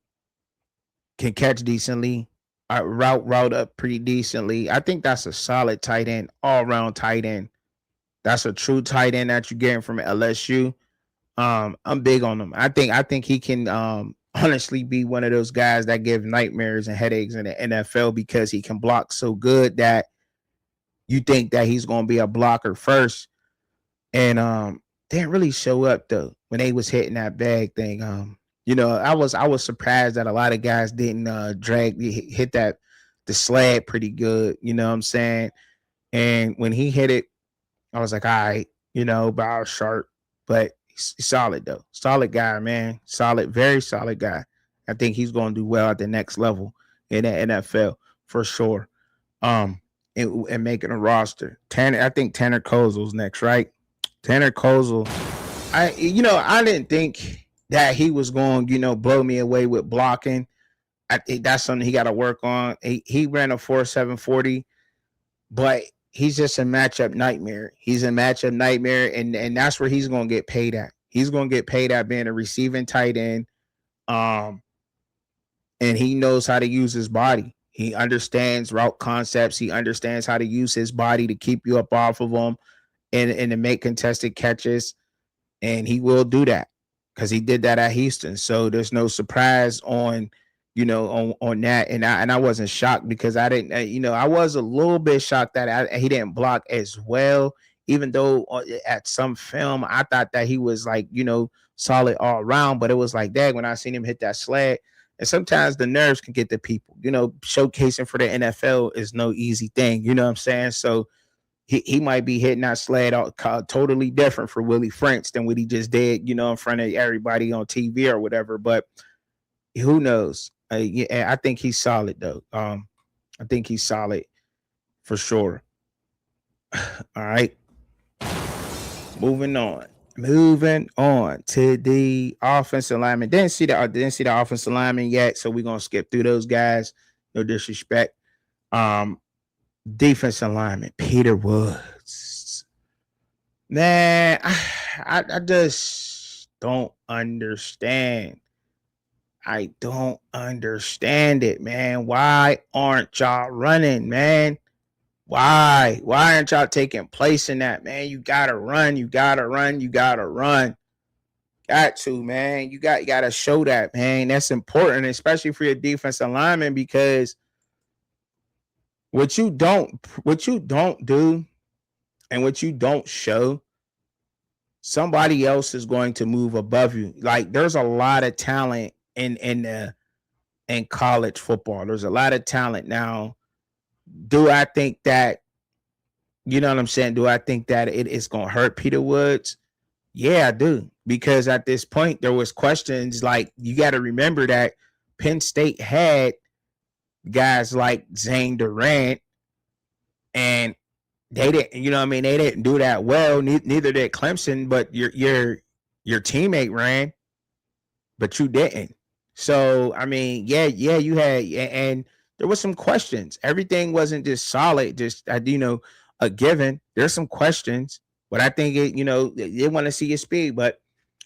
catch decently, route up pretty decently. I think that's a solid tight end, all around tight end. That's a true tight end that you're getting from LSU. I'm big on him. I think he can honestly be one of those guys that give nightmares and headaches in the NFL because he can block so good that you think that he's going to be a blocker first. And didn't really show up though when they was hitting that bag thing. I was surprised that a lot of guys didn't hit the sled pretty good. You know what I'm saying? And when he hit it, I was like, all right, Bauer Sharp, but he's solid though. Solid guy, man. Solid, very solid guy. I think he's going to do well at the next level in the NFL for sure. And making a roster. I think Tanner Kozel's next, right? Tanner Kozel. I didn't think that he was going, blow me away with blocking. I think that's something he got to work on. He ran a 4.740, but he's just a matchup nightmare. He's a matchup nightmare, and that's where he's going to get paid at. He's going to get paid at being a receiving tight end. And he knows how to use his body. He understands route concepts. He understands how to use his body to keep you up off of him and to make contested catches. And he will do that because he did that at Houston. So there's no surprise on that. And I wasn't shocked because I didn't, I was a little bit shocked that he didn't block as well, even though at some film, I thought that he was like, solid all around, but it was like that when I seen him hit that sled. And sometimes the nerves can get to people, showcasing for the NFL is no easy thing. You know what I'm saying? So he might be hitting that sled totally different for Willie Franks than what he just did, in front of everybody on TV or whatever. But who knows? Yeah, I think he's solid though. I think he's solid for sure. All right. Moving on to the offensive lineman. Didn't see the offensive lineman yet, so we're gonna skip through those guys. No disrespect. Defensive lineman Peter Woods. Man, I just don't understand. I don't understand it, man. Why aren't y'all running, man? Why aren't y'all taking place in that, man? You gotta run, you gotta run, you gotta run. Got to, man. You gotta show that, man. That's important, especially for your defensive lineman, because what you don't do and what you don't show, somebody else is going to move above you. Like there's a lot of talent in college football. There's a lot of talent now. Do I think that, you know what I'm saying? Do I think that it is gonna hurt Peter Woods? Yeah, I do. Because at this point, there was questions like you got to remember that Penn State had guys like Zane Durant, and they didn't, you know what I mean? They didn't do that well. Neither did Clemson, but your teammate ran, but you didn't. So I mean, yeah, you had, and there was some questions. Everything wasn't just solid, just a given. There's some questions, but I think they want to see your speed, but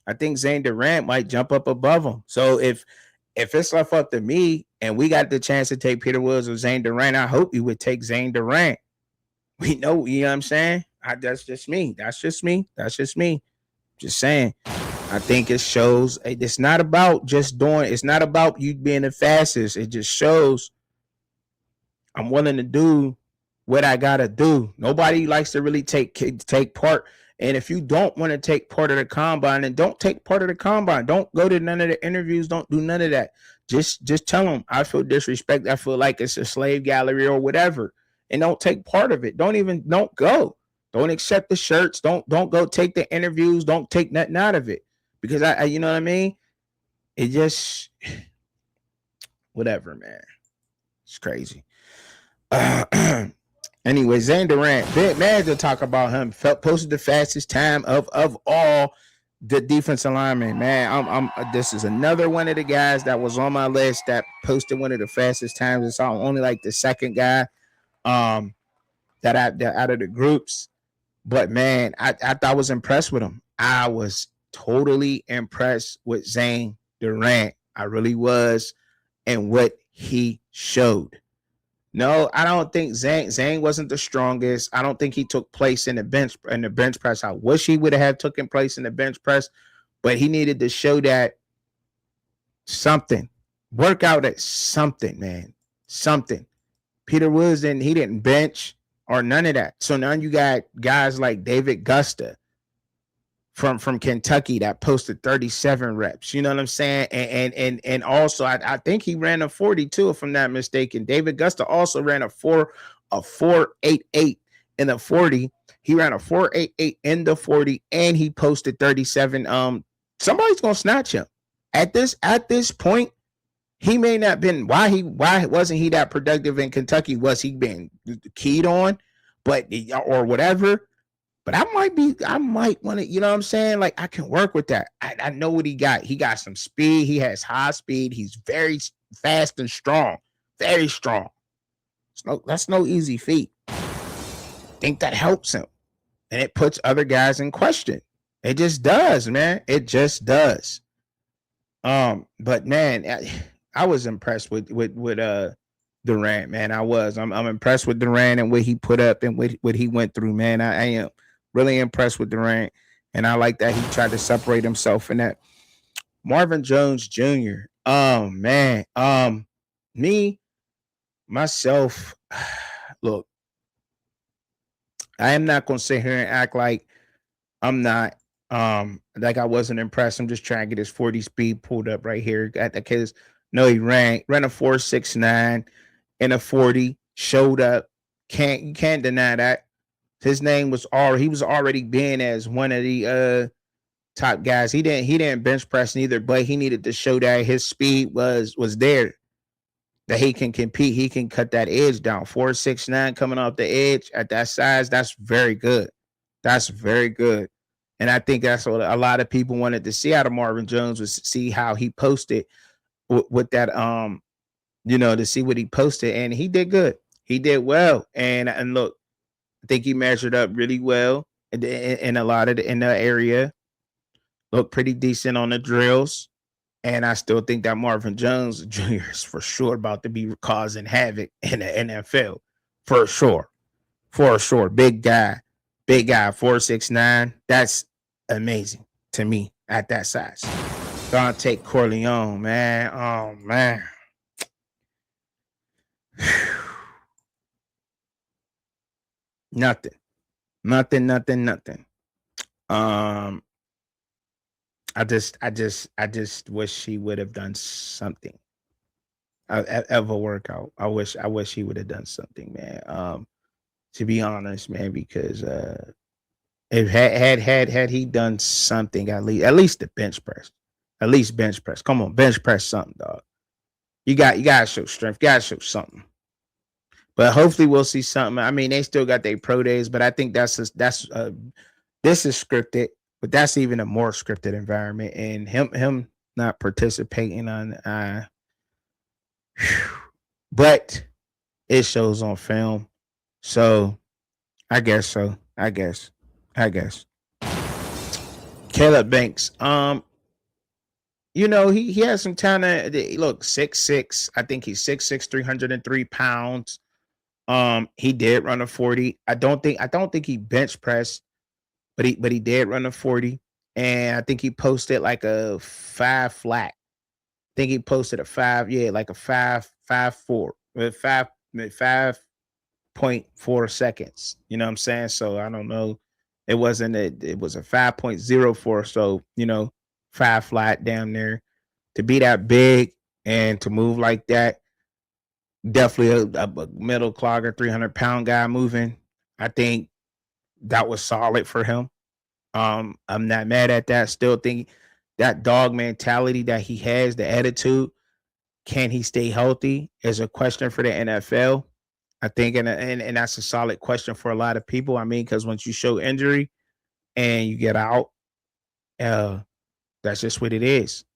I think Zane Durant might jump up above him. So if it's left up to me and we got the chance to take Peter Woods or Zane Durant, I hope you would take Zane Durant. We know, you know what I'm saying? That's just me. That's just me. That's just me. Just saying. I think it shows it's not about just doing, it's not about you being the fastest. It just shows I'm willing to do what I gotta do. Nobody likes to really take part. And if you don't want to take part of the combine, then don't take part of the combine. Don't go to none of the interviews. Don't do none of that. Just tell them I feel disrespect. I feel like it's a slave gallery or whatever, and don't take part of it. Don't go. Don't accept the shirts. Don't go take the interviews. Don't take nothing out of it, because I you know what I mean. It just whatever, man. It's crazy. Anyway, Zane Durant, big man to talk about him. Posted the fastest time of all the defensive linemen. Man, I'm this is another one of the guys that was on my list that posted one of the fastest times. It's only like the second guy that out of the groups. But man, I thought I was impressed with him. I was totally impressed with Zane Durant. I really was, and what he showed. No, I don't think Zane wasn't the strongest. I don't think he took place in the bench press. I wish he would have taken place in the bench press, but he needed to show that something. Work out at something, man. Something. Peter Woods didn't bench or none of that. So now you got guys like David Gusta from Kentucky that posted 37 reps. You know what I'm saying? And also I think he ran a 42, if I'm not mistaken. David Gusta also ran a 4.88 in the 40. He ran a 4.88 in the 40, and he posted 37. Somebody's gonna snatch him. At this point, he may not been why wasn't he that productive in Kentucky? Was he being keyed on, but or whatever? But I might want to, you know what I'm saying? Like, I can work with that. I know what he got. He got some speed. He has high speed. He's very fast and strong. Very strong. That's no easy feat. I think that helps him. And it puts other guys in question. It just does, man. It just does. But man, I was impressed with Durant, man. I was. I'm impressed with Durant and what he put up and what he went through, man. I am really impressed with Durant, and I like that he tried to separate himself in that. Marvin Jones Jr. Oh man. Me myself. Look, I am not gonna sit here and act like I'm not like I wasn't impressed. I'm just trying to get his 40 speed pulled up right here. At the case, no, he ran a 4.69 in a 40, showed up. You can't deny that. His name was he was already being as one of the top guys. He didn't bench press neither, but he needed to show that his speed was there, that he can compete. He can cut that edge down. 4.69 coming off the edge at that size, that's very good. That's very good. And I think that's what a lot of people wanted to see out of Marvin Jones, was see how he posted with that to see what he posted, and he did good. He did well. And look, I think he measured up really well in a lot of in the area. Looked pretty decent on the drills. And I still think that Marvin Jones Jr. is for sure about to be causing havoc in the NFL. For sure. for sure. Big guy, 4'6'9". That's amazing to me at that size. Dante Corleone, man. Oh man. Nothing. Nothing. Um, I just wish he would have done something. Ever workout. I wish he would have done something, man. To be honest, man, because if had he done something, at least the bench press, at least bench press. Come on, bench press something, dog. You gotta show strength. You gotta show something. But hopefully we'll see something. I mean, they still got their pro days, but I think this is scripted, but that's even a more scripted environment. And him not participating on, but it shows on film, so I guess so. I guess. Caleb Banks. He has some talent. Look, 6'6". I think he's 6'6", 303 pounds. He did run a 40. I don't think he bench pressed, but he did run a 40. And I think he posted like a 5 flat. I think he posted a 5, yeah, like a 5.4 with 5.4 seconds. You know what I'm saying? So I don't know. It was a 5.04. So, 5 flat down there. To be that big and to move like that, definitely a middle clogger, 300-pound guy moving. I think that was solid for him. I'm not mad at that. Still think that dog mentality that he has, the attitude, can he stay healthy is a question for the NFL. I think, and that's a solid question for a lot of people. I mean, because once you show injury and you get out, uh, that's just what it is.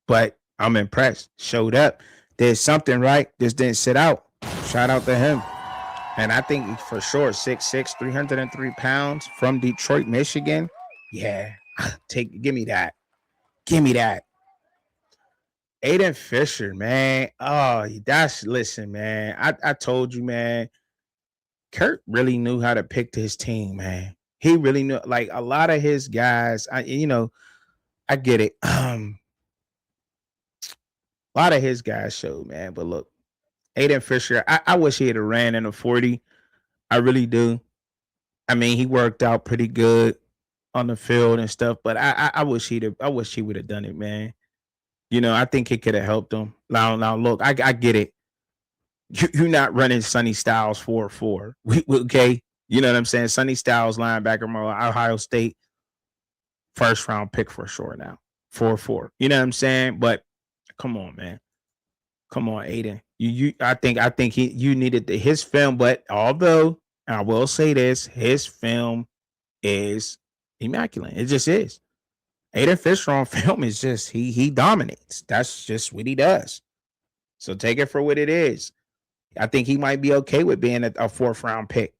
But I'm impressed. Showed up, did something right. Just didn't sit out. Shout out to him. And I think for sure, 6'6", 303 pounds from Detroit, Michigan. Yeah, give me that. Give me that. Aiden Fisher, man. Oh, listen, man. I told you, man. Kurt really knew how to pick his team, man. He really knew, like a lot of his guys. I get it. A lot of his guys showed, man. But look, Aiden Fisher, I wish he had ran in a 40. I really do. I mean, he worked out pretty good on the field and stuff, but I wish I wish he would have done it, man. I think it could have helped him. Now, look, I get it. You're not running Sonny Styles 4-4. Okay, you know what I'm saying? Sonny Styles, linebacker, Ohio State, first round pick for sure now. 4-4. You know what I'm saying? But come on, man. Come on, Aiden. I think you needed his film, but although I will say this, his film is immaculate. It just is. Aiden Fisher on film is just he dominates. That's just what he does. So take it for what it is. I think he might be okay with being a fourth round pick.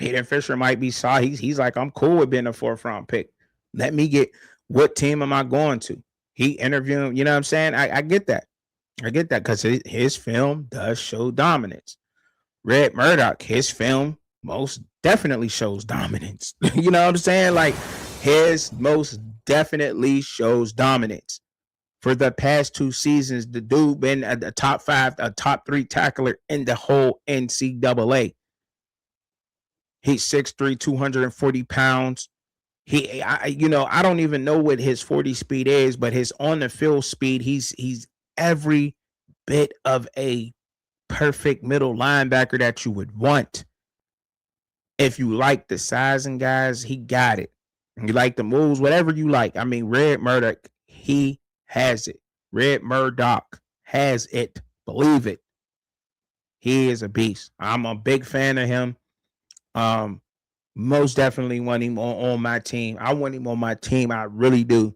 Aiden Fisher might be sorry. He's like, I'm cool with being a fourth round pick. Let me get, what team am I going to? He interviewing, you know what I'm saying? I get that. I get that because his film does show dominance. Red Murdoch, his film most definitely shows dominance. You know what I'm saying? Like, his most definitely shows dominance. For the past 2 seasons, the dude been a top 5, a top 3 tackler in the whole NCAA. He's 6'3", 240 pounds. I don't even know what his 40 speed is, but his on the field speed, he's every bit of a perfect middle linebacker that you would want. If you like the sizing, guys, he got it. You like the moves, whatever you like. I mean, Red Murdoch, he has it. Red Murdoch has it. Believe it. He is a beast. I'm a big fan of him. Most definitely want him on my team. I want him on my team. I really do.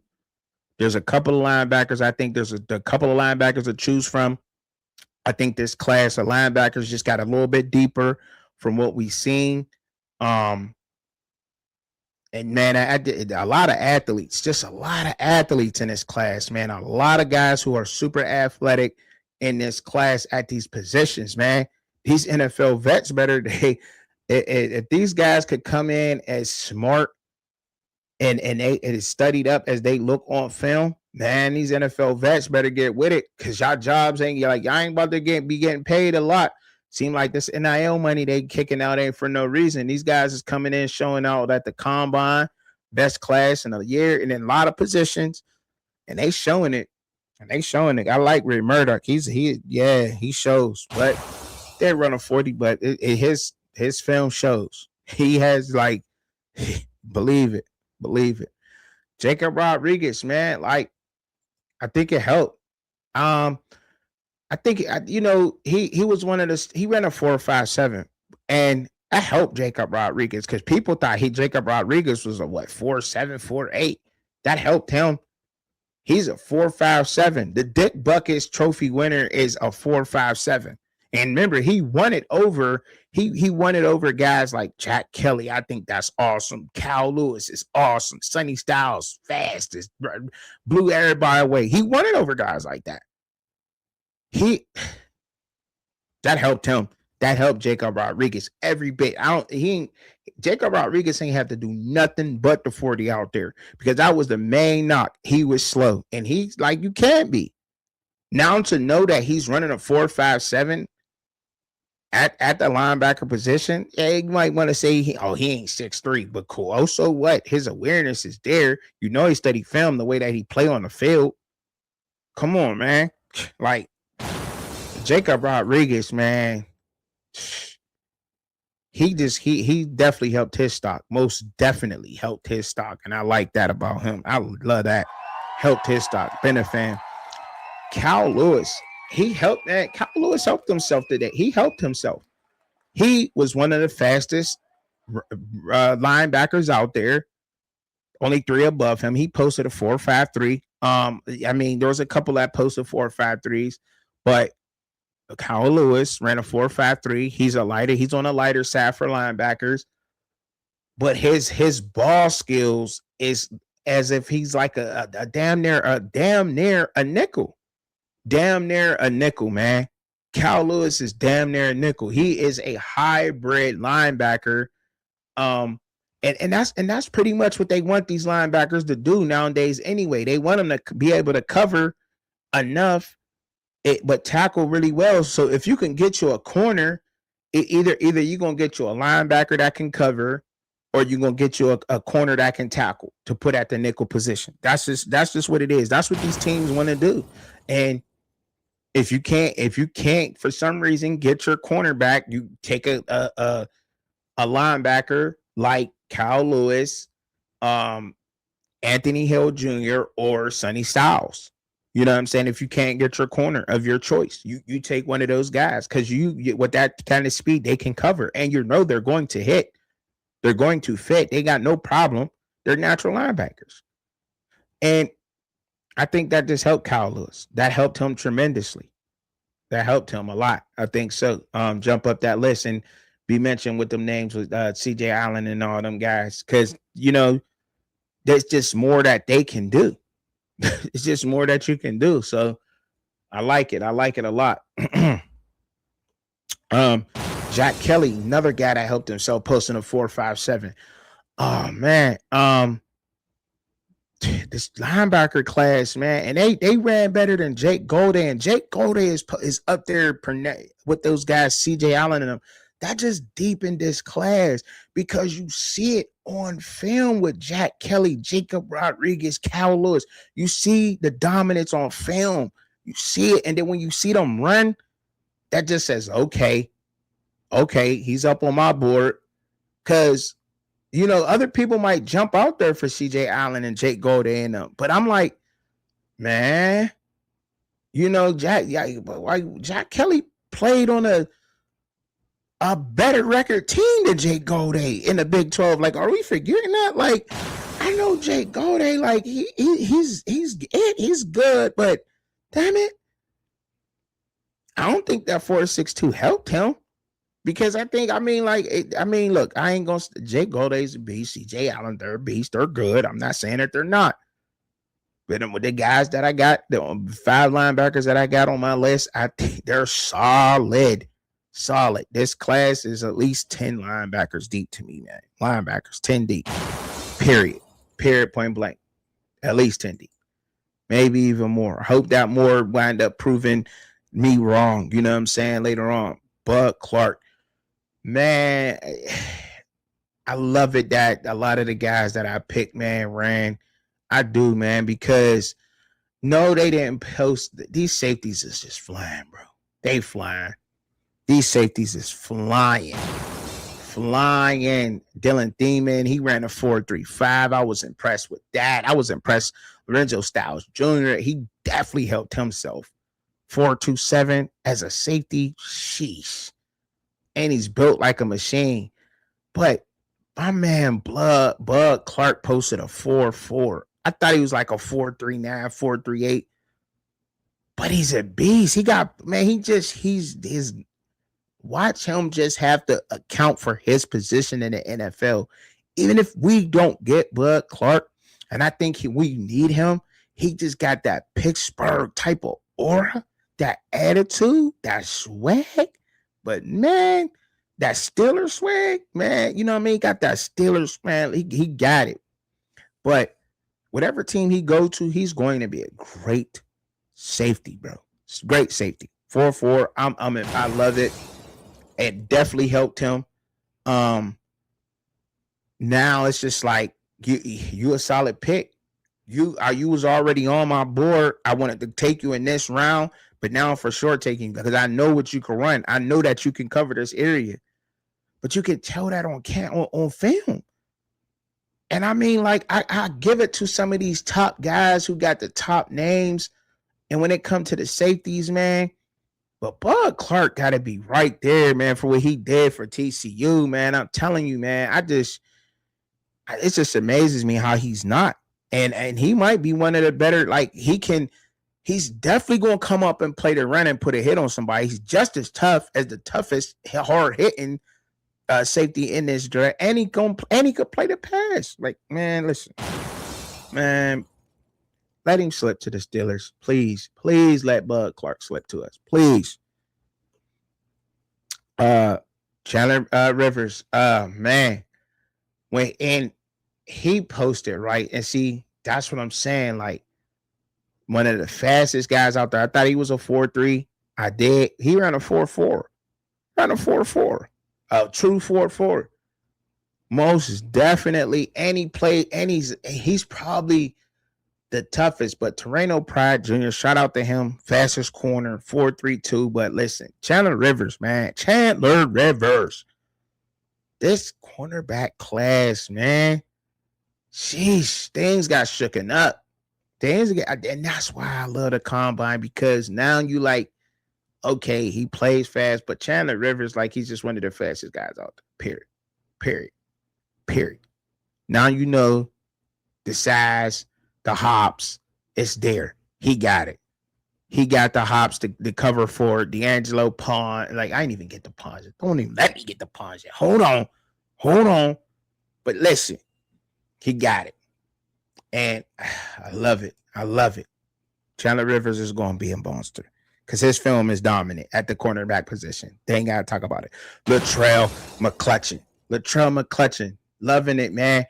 There's a couple of linebackers. I think there's a couple of linebackers to choose from. I think this class of linebackers just got a little bit deeper from what we've seen. And man, I did a lot of athletes, just a lot of athletes in this class, man. A lot of guys who are super athletic in this class at these positions, man. These NFL vets better If these guys could come in as smart and they it is studied up as they look on film, man, these NFL vets better get with it because y'all jobs ain't like y'all ain't about to be getting paid a lot. Seem like this NIL money they kicking out ain't for no reason. These guys is coming in showing out at the combine, best class in a year, and in a lot of positions, and they showing it. And they showing it. I like Ray Murdoch. He shows, but they're running 40, but his film shows. He has like believe it, believe it. Jacob Rodriguez, man, like I think it helped. Um, I think he was one of the he ran a 4.57, and that helped Jacob Rodriguez because people thought Jacob Rodriguez was a what 4.7, 4.8. That helped him. He's a 4.57. The Dick Buckets trophy winner is a 4.57. And remember, he won it over guys like Jack Kelly. I think that's awesome. Cal Lewis is awesome. Sonny Styles, fastest, blew everybody away. He won it over guys like that. That helped him. That helped Jacob Rodriguez every bit. Jacob Rodriguez ain't have to do nothing but the 40 out there because that was the main knock. He was slow, and he's like, you can't be. Now to know that he's running a 4.57 at the linebacker position, yeah, you might want to say he ain't 6'3", but cool. Oh, so what? His awareness is there. You know he studied film the way that he play on the field. Come on, man. Like Jacob Rodriguez, man. He definitely helped his stock. Most definitely helped his stock. And I like that about him. I love that. Helped his stock. Been a fan. Cal Lewis. Cal Lewis helped himself today. He helped himself. He was one of the fastest linebackers out there. Only 3 above him. He posted a 4.53. I mean, there was a couple that posted 4.53s, but Cal Lewis ran a 4.53. He's on a lighter side for linebackers, but his ball skills is as if he's like a damn near a nickel. Damn near a nickel, man. Cal Lewis is damn near a nickel. He is a hybrid linebacker. And that's pretty much what they want these linebackers to do nowadays anyway. They want them to be able to cover enough but tackle really well. So if you can get you a corner, either you're gonna get you a linebacker that can cover, or you're gonna get you a corner that can tackle to put at the nickel position. That's just what it is. That's what these teams want to do. And if you can't for some reason get your cornerback, you take a linebacker like Cal Lewis, Anthony Hill Jr., or Sonny Styles. You know what I'm saying? If you can't get your corner of your choice, you take one of those guys because with that kind of speed, they can cover, and they're going to hit. They're going to fit. They got no problem. They're natural linebackers. And I think that just helped Kyle Lewis. That helped him tremendously. That helped him a lot. I think so. Jump up that list and be mentioned with them names with CJ Allen and all them guys. Because, there's just more that they can do. It's just more that you can do. So I like it. I like it a lot. Jack Kelly, another guy that helped himself, posting a 4.57. Oh man. This linebacker class, man, and they ran better than Jake Golday, and Jake Golday is up there with those guys, CJ Allen and them. That just deepened this class because you see it on film with Jack Kelly, Jacob Rodriguez, Cal Lewis. You see the dominance on film. You see it, and then when you see them run, that just says, okay, he's up on my board. Because other people might jump out there for CJ Allen and Jake Golday and them. But I'm like, man, Jack Kelly played on a better record team than Jake Golday in the Big 12. Like, are we forgetting that? Like, I know Jake Golday, like he's good, but damn it, I don't think that 4.62 helped him. Because look, I ain't gonna. Jake Golday's a beast. CJ Allen, they're a beast. They're good. I'm not saying that they're not. But with the guys that I got, the 5 linebackers that I got on my list, I think they're solid. solid. This class is at least 10 linebackers deep to me, man. Linebackers, 10 deep. Period. Period, point blank. At least 10 deep. Maybe even more. I hope that more wind up proving me wrong. You know what I'm saying? Later on. But Clark, man, I love it that a lot of the guys that I picked, man, ran. I do, man, because no, they didn't post. These safeties is just flying, bro. They flying. These safeties is flying. Flying. Dylan Thiemann, he ran a 4.35. I was impressed with that. I was impressed. Lorenzo Styles Jr., he definitely helped himself. 4.27 as a safety. Sheesh. And he's built like a machine. But my man Bud Clark posted a 4.4. I thought he was like a 4.39, 4.38. But he's a beast. He got, man, he's his, watch him just have to account for his position in the NFL. Even if we don't get Bud Clark, and I think we need him, he just got that Pittsburgh type of aura, that attitude, that swag. But man, that Steelers swag, man, you know what I mean? Got that Steelers, man, he got it. But whatever team he go to, he's going to be a great safety, bro. Great safety. 4.4. I love it. It definitely helped him. Now it's just like you a solid pick. You was already on my board. I wanted to take you in this round, but now I'm for sure taking because I know what you can run. I know that you can cover this area, but you can tell that on film. And I mean, like I give it to some of these top guys who got the top names, and when it comes to the safeties, man. But Bud Clark got to be right there, man, for what he did for TCU, man. I'm telling you, man, it just amazes me how he's not. And he might be one of the better, like he's definitely going to come up and play the run and put a hit on somebody. He's just as tough as the toughest hard-hitting safety in this draft. And he could play the pass. Like, man, listen. Man, let him slip to the Steelers. Please, please let Bud Clark slip to us. Please. Chandler Rivers. Man. And he posted, right? And see, that's what I'm saying. Like, one of the fastest guys out there. I thought he was a 4.3. I did. He ran a 4.4. Ran a 4.4. A true 4.4. Most definitely. And he played, and he's probably the toughest, but Terreno Pride Jr., shout out to him, fastest corner, 4.32. But listen, Chandler Rivers, man, Chandler Rivers, this cornerback class, man, sheesh, things got shooken up. And that's why I love the combine, because now you like, okay, he plays fast, but Chandler Rivers, like, he's just one of the fastest guys out there, period. Now you know the size, the hops, it's there. He got it. He got the hops to cover for D'Angelo Pond. Like, I didn't even get the Ponds. Don't even let me get the Ponds yet. Hold on. But listen, he got it. And I love it. Chandler Rivers is going to be a monster because his film is dominant at the cornerback position. They ain't got to talk about it. Latrell McClutchin. Loving it, man.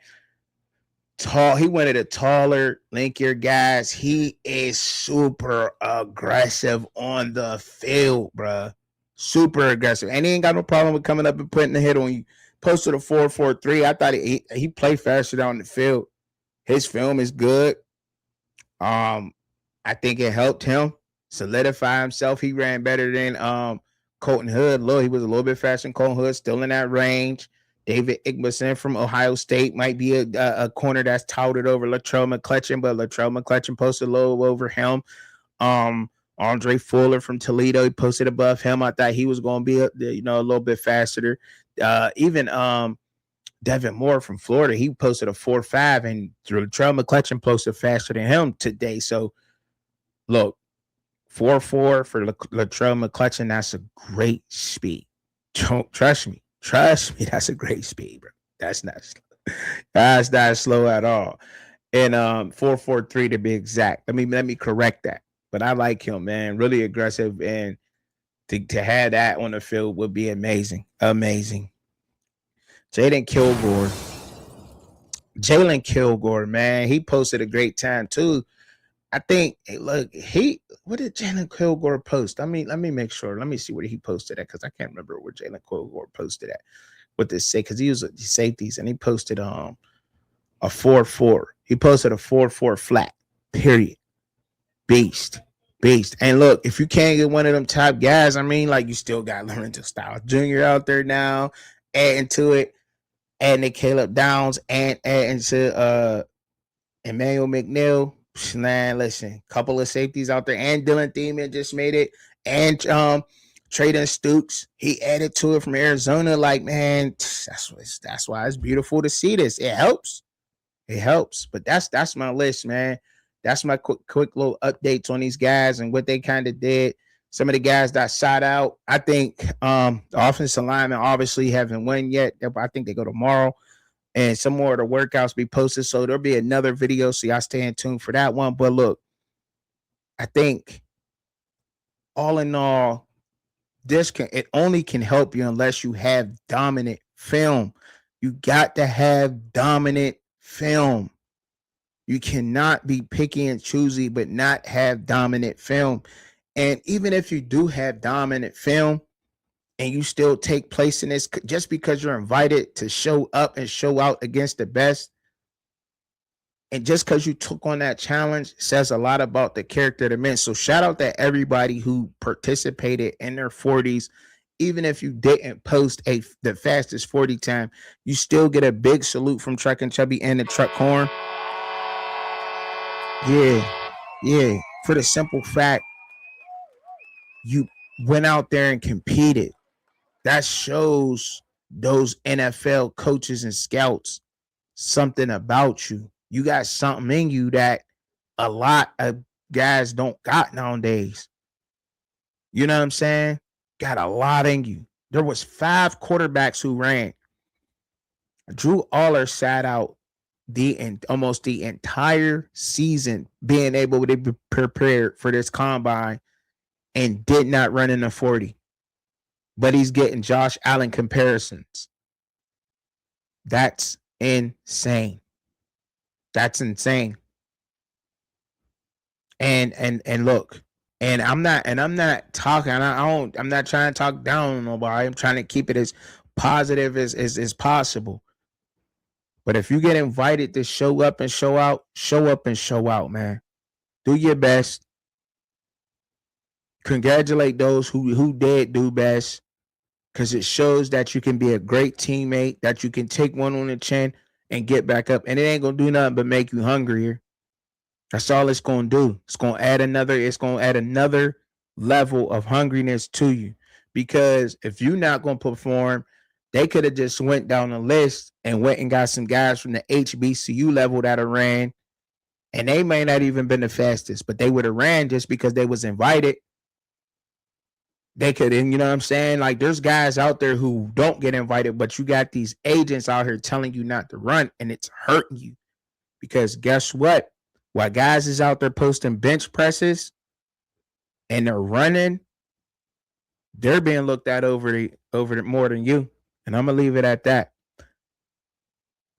Tall. He one of the taller, lankier guys. He is super aggressive on the field, bro. Super aggressive. And he ain't got no problem with coming up and putting the hit on you. Posted a 4.43. I thought he played faster down the field. His film is good. I think it helped him solidify himself. He ran better than Colton Hood. He was a little bit faster than Colton Hood, still in that range. David Igbeson from Ohio State might be a corner that's touted over Latrell McClutchin, but Latrell McClutchin posted low over him. Andre Fuller from Toledo, he posted above him. I thought he was going to be a little bit faster. Even Devin Moore from Florida, he posted a 4.5, and Latrell McClutchin posted faster than him today. So, look, 4.4 for Latrell McClutchin, that's a great speed. Trust me, that's a great speed, bro. That's not slow at all. And 4.43 to be exact. Let me correct that. But I like him, man. Really aggressive, and To have that on the field would be amazing. Amazing. Jaden Kilgore. Jalen Kilgore, man, he posted a great time too. I think, hey, look, what did Jalen Kilgore post? I mean, let me make sure. Let me see where he posted at because I can't remember where Jalen Kilgore posted at. What this say? Because he was safeties and he posted a 4-4. He posted a 4-4 flat. Period. Beast. Beast. And look, if you can't get one of them top guys, I mean, like you still got Lorenzo Styles Jr. out there now, adding to it, adding to Caleb Downs and adding to Emmanuel McNeil. Man, listen, couple of safeties out there, and Dylan Thiemann just made it, and Traden Stukes, he added to it from Arizona. Like, man, that's why it's beautiful to see this. It helps. It helps. But that's my list, man. That's my quick little updates on these guys and what they kind of did. Some of the guys that shot out. I think the offensive linemen obviously haven't won yet. I think they go tomorrow. And some more of the workouts be posted. So there'll be another video. So y'all stay in tune for that one. But look, I think all in all, it only can help you unless you have dominant film. You got to have dominant film. You cannot be picky and choosy, but not have dominant film. And even if you do have dominant film and you still take place in this, just because you're invited to show up and show out against the best, and just because you took on that challenge says a lot about the character of the men. So shout out to everybody who participated in their 40s. Even if you didn't post the fastest 40 time, you still get a big salute from Truckin Chubby and the Truck Horn. Yeah. For the simple fact, you went out there and competed. That shows those NFL coaches and scouts something about you. You got something in you that a lot of guys don't got nowadays. You know what I'm saying? Got a lot in you. There was 5 quarterbacks who ran. Drew Aller sat out almost the entire season being able to be prepared for this combine and did not run in the 40. But he's getting Josh Allen comparisons. That's insane. That's insane. And look, and I'm not talking, I'm not trying to talk down on nobody. I'm trying to keep it as positive as possible. But if you get invited to show up and show out, show up and show out, man. Do your best. Congratulate those who did do best, because it shows that you can be a great teammate, that you can take one on the chin and get back up. And it ain't gonna do nothing but make you hungrier. That's all it's gonna do. It's gonna add another level of hungriness to you. Because if you're not gonna perform, they could have just went down the list and went and got some guys from the HBCU level that have ran, and they may not even been the fastest, but they would have ran just because they was invited. They could, and you know what I'm saying? Like, there's guys out there who don't get invited, but you got these agents out here telling you not to run, and it's hurting you. Because guess what? While guys is out there posting bench presses and they're running, they're being looked at over more than you. And I'm gonna leave it at that.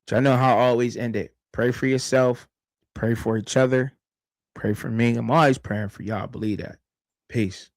So I know how I always end it. Pray for yourself, pray for each other, pray for me. I'm always praying for y'all. Believe that. Peace.